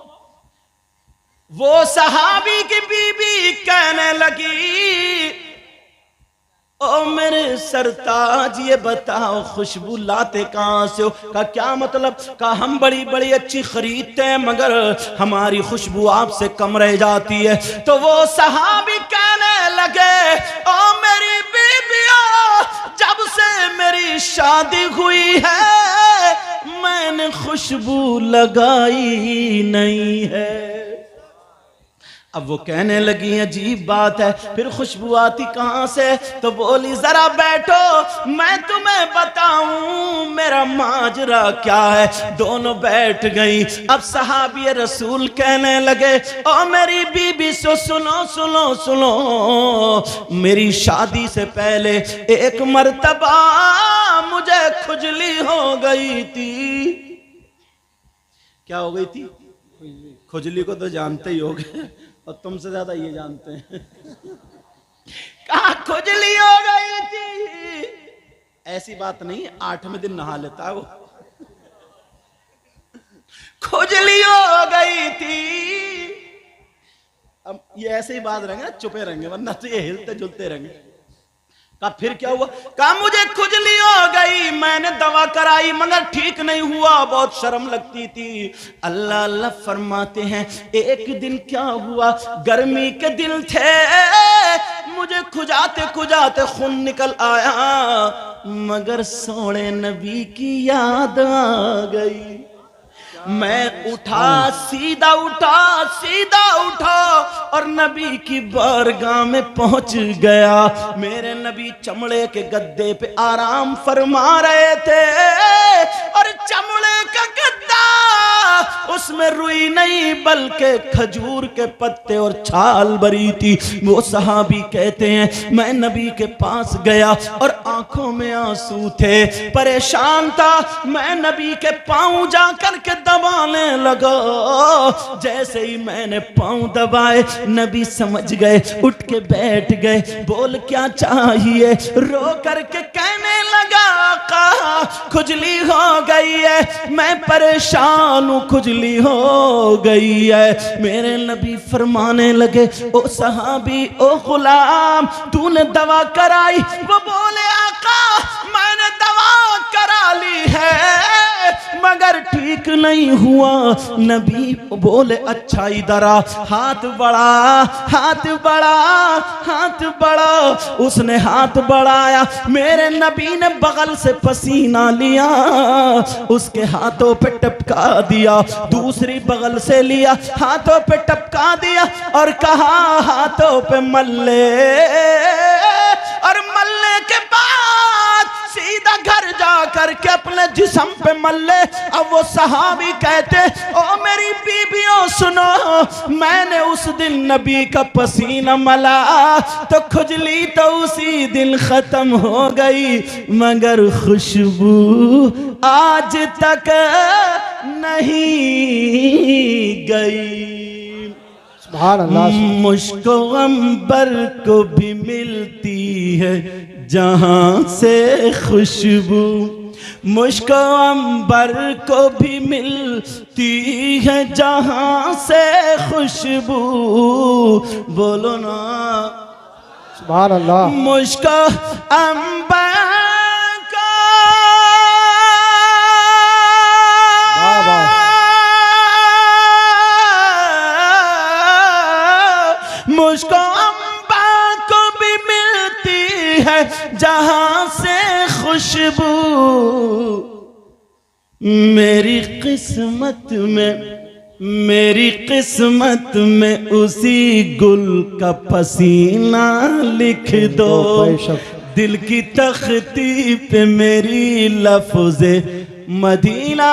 वो सहाबी की बीबी कहने लगी, ओ मेरे सरताज ये बताओ खुशबू लाते कहां से हो? का क्या मतलब? का हम बड़ी बड़ी अच्छी खरीदते हैं मगर हमारी खुशबू आपसे कम रह जाती है। तो वो सहाबी कहने लगे, ओ मेरी बीबियों, जब से मेरी शादी हुई है मैंने खुशबू लगाई नहीं है। अब वो कहने लगी अजीब बात है, फिर खुशबू आती कहां से? तो बोली जरा बैठो मैं तुम्हें बताऊं मेरा माजरा क्या है। दोनों बैठ गई। अब सहाबी रसूल कहने लगे, ओ मेरी बीबी सुनो सुनो सुनो, मेरी शादी से पहले एक मर्तबा मुझे खुजली हो गई थी। क्या हो गई थी? खुजली को तो जानते ही होगे और तुमसे ज्यादा ये जानते हैं। कहा खुजली हो गई थी? ऐसी बात नहीं, 8वें दिन नहा लेता है वो। खुजली हो गई थी। अब ये ऐसे ही बात रहेंगे, चुपे रहेंगे, वरना तो ये हिलते जुलते रहेंगे। कहा फिर क्या हुआ? कहा मुझे खुजली हो गई, मैंने दवा कराई मगर ठीक नहीं हुआ, बहुत शर्म लगती थी। अल्लाह अल्लाह फरमाते हैं, एक दिन क्या हुआ, गर्मी के दिन थे, मुझे खुजाते खुजाते खून निकल आया, मगर सोने नबी की याद आ गई। मैं उठा सीधा उठा और नबी की बारगाह में पहुंच गया। मेरे नबी चमड़े के गद्दे पे आराम फरमा रहे थे और चमड़े का गद्दा उसमें रुई नहीं बल्कि खजूर के पत्ते और छाल भरी थी। वो सहाबी कहते हैं मैं नबी के पास गया और आंखों में आंसू थे, परेशान था। मैं नबी के पांव जा करके दबाने लगा। जैसे ही मैंने पांव दबाए नबी समझ गए, उठ के बैठ गए। बोल क्या चाहिए? रो करके कहने लगा आका खुजली हो गई है, मैं परेशान हूं, खुजली हो गई है। मेरे नबी फरमाने लगे ओ सहाबी ओ गुलाम तूने दवा कराई? वो बोले आका मैंने दवा करा ली है मगर ठीक नहीं हुआ। नबी बोले अच्छा इधर आ, हाथ बढ़ा, हाथ बढ़ा, हाथ बढ़ा। उसने हाथ बढ़ाया, मेरे नबी ने बगल से पसीना लिया, उसके हाथों पे टपका दिया, दूसरी बगल से लिया, हाथों पे टपका दिया और कहा हाथों पे मल्ले। और मल्ले के बाद सीधा घर जा करके अपने जिस्म पे मल्ले। अब वो सहाबी कहते ओ मेरी बीबियों सुनो, मैंने उस दिन नबी का पसीना मला तो खुजली तो उसी दिन खत्म हो गई मगर खुशबू आज तक नहीं गई। मुझको अंबर को भी मिलती है जहां से खुशबू, मुझको अंबर को भी मिलती है जहां से खुशबू। बोलो ना सुभान अल्लाह। मुझको अंबर को, वाह वाह, मुझको अंबर को भी मिलती है जहां से खुशबू। मेरी किस्मत में, मेरी किस्मत में उसी गुल का पसीना लिख दो, दिल की तख्ती पे मेरी लफ्ज़े मदीना।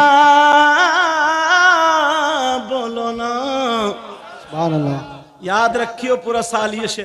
बोलो ना सुभान अल्लाह। याद रखियो पूरा साल ये शेर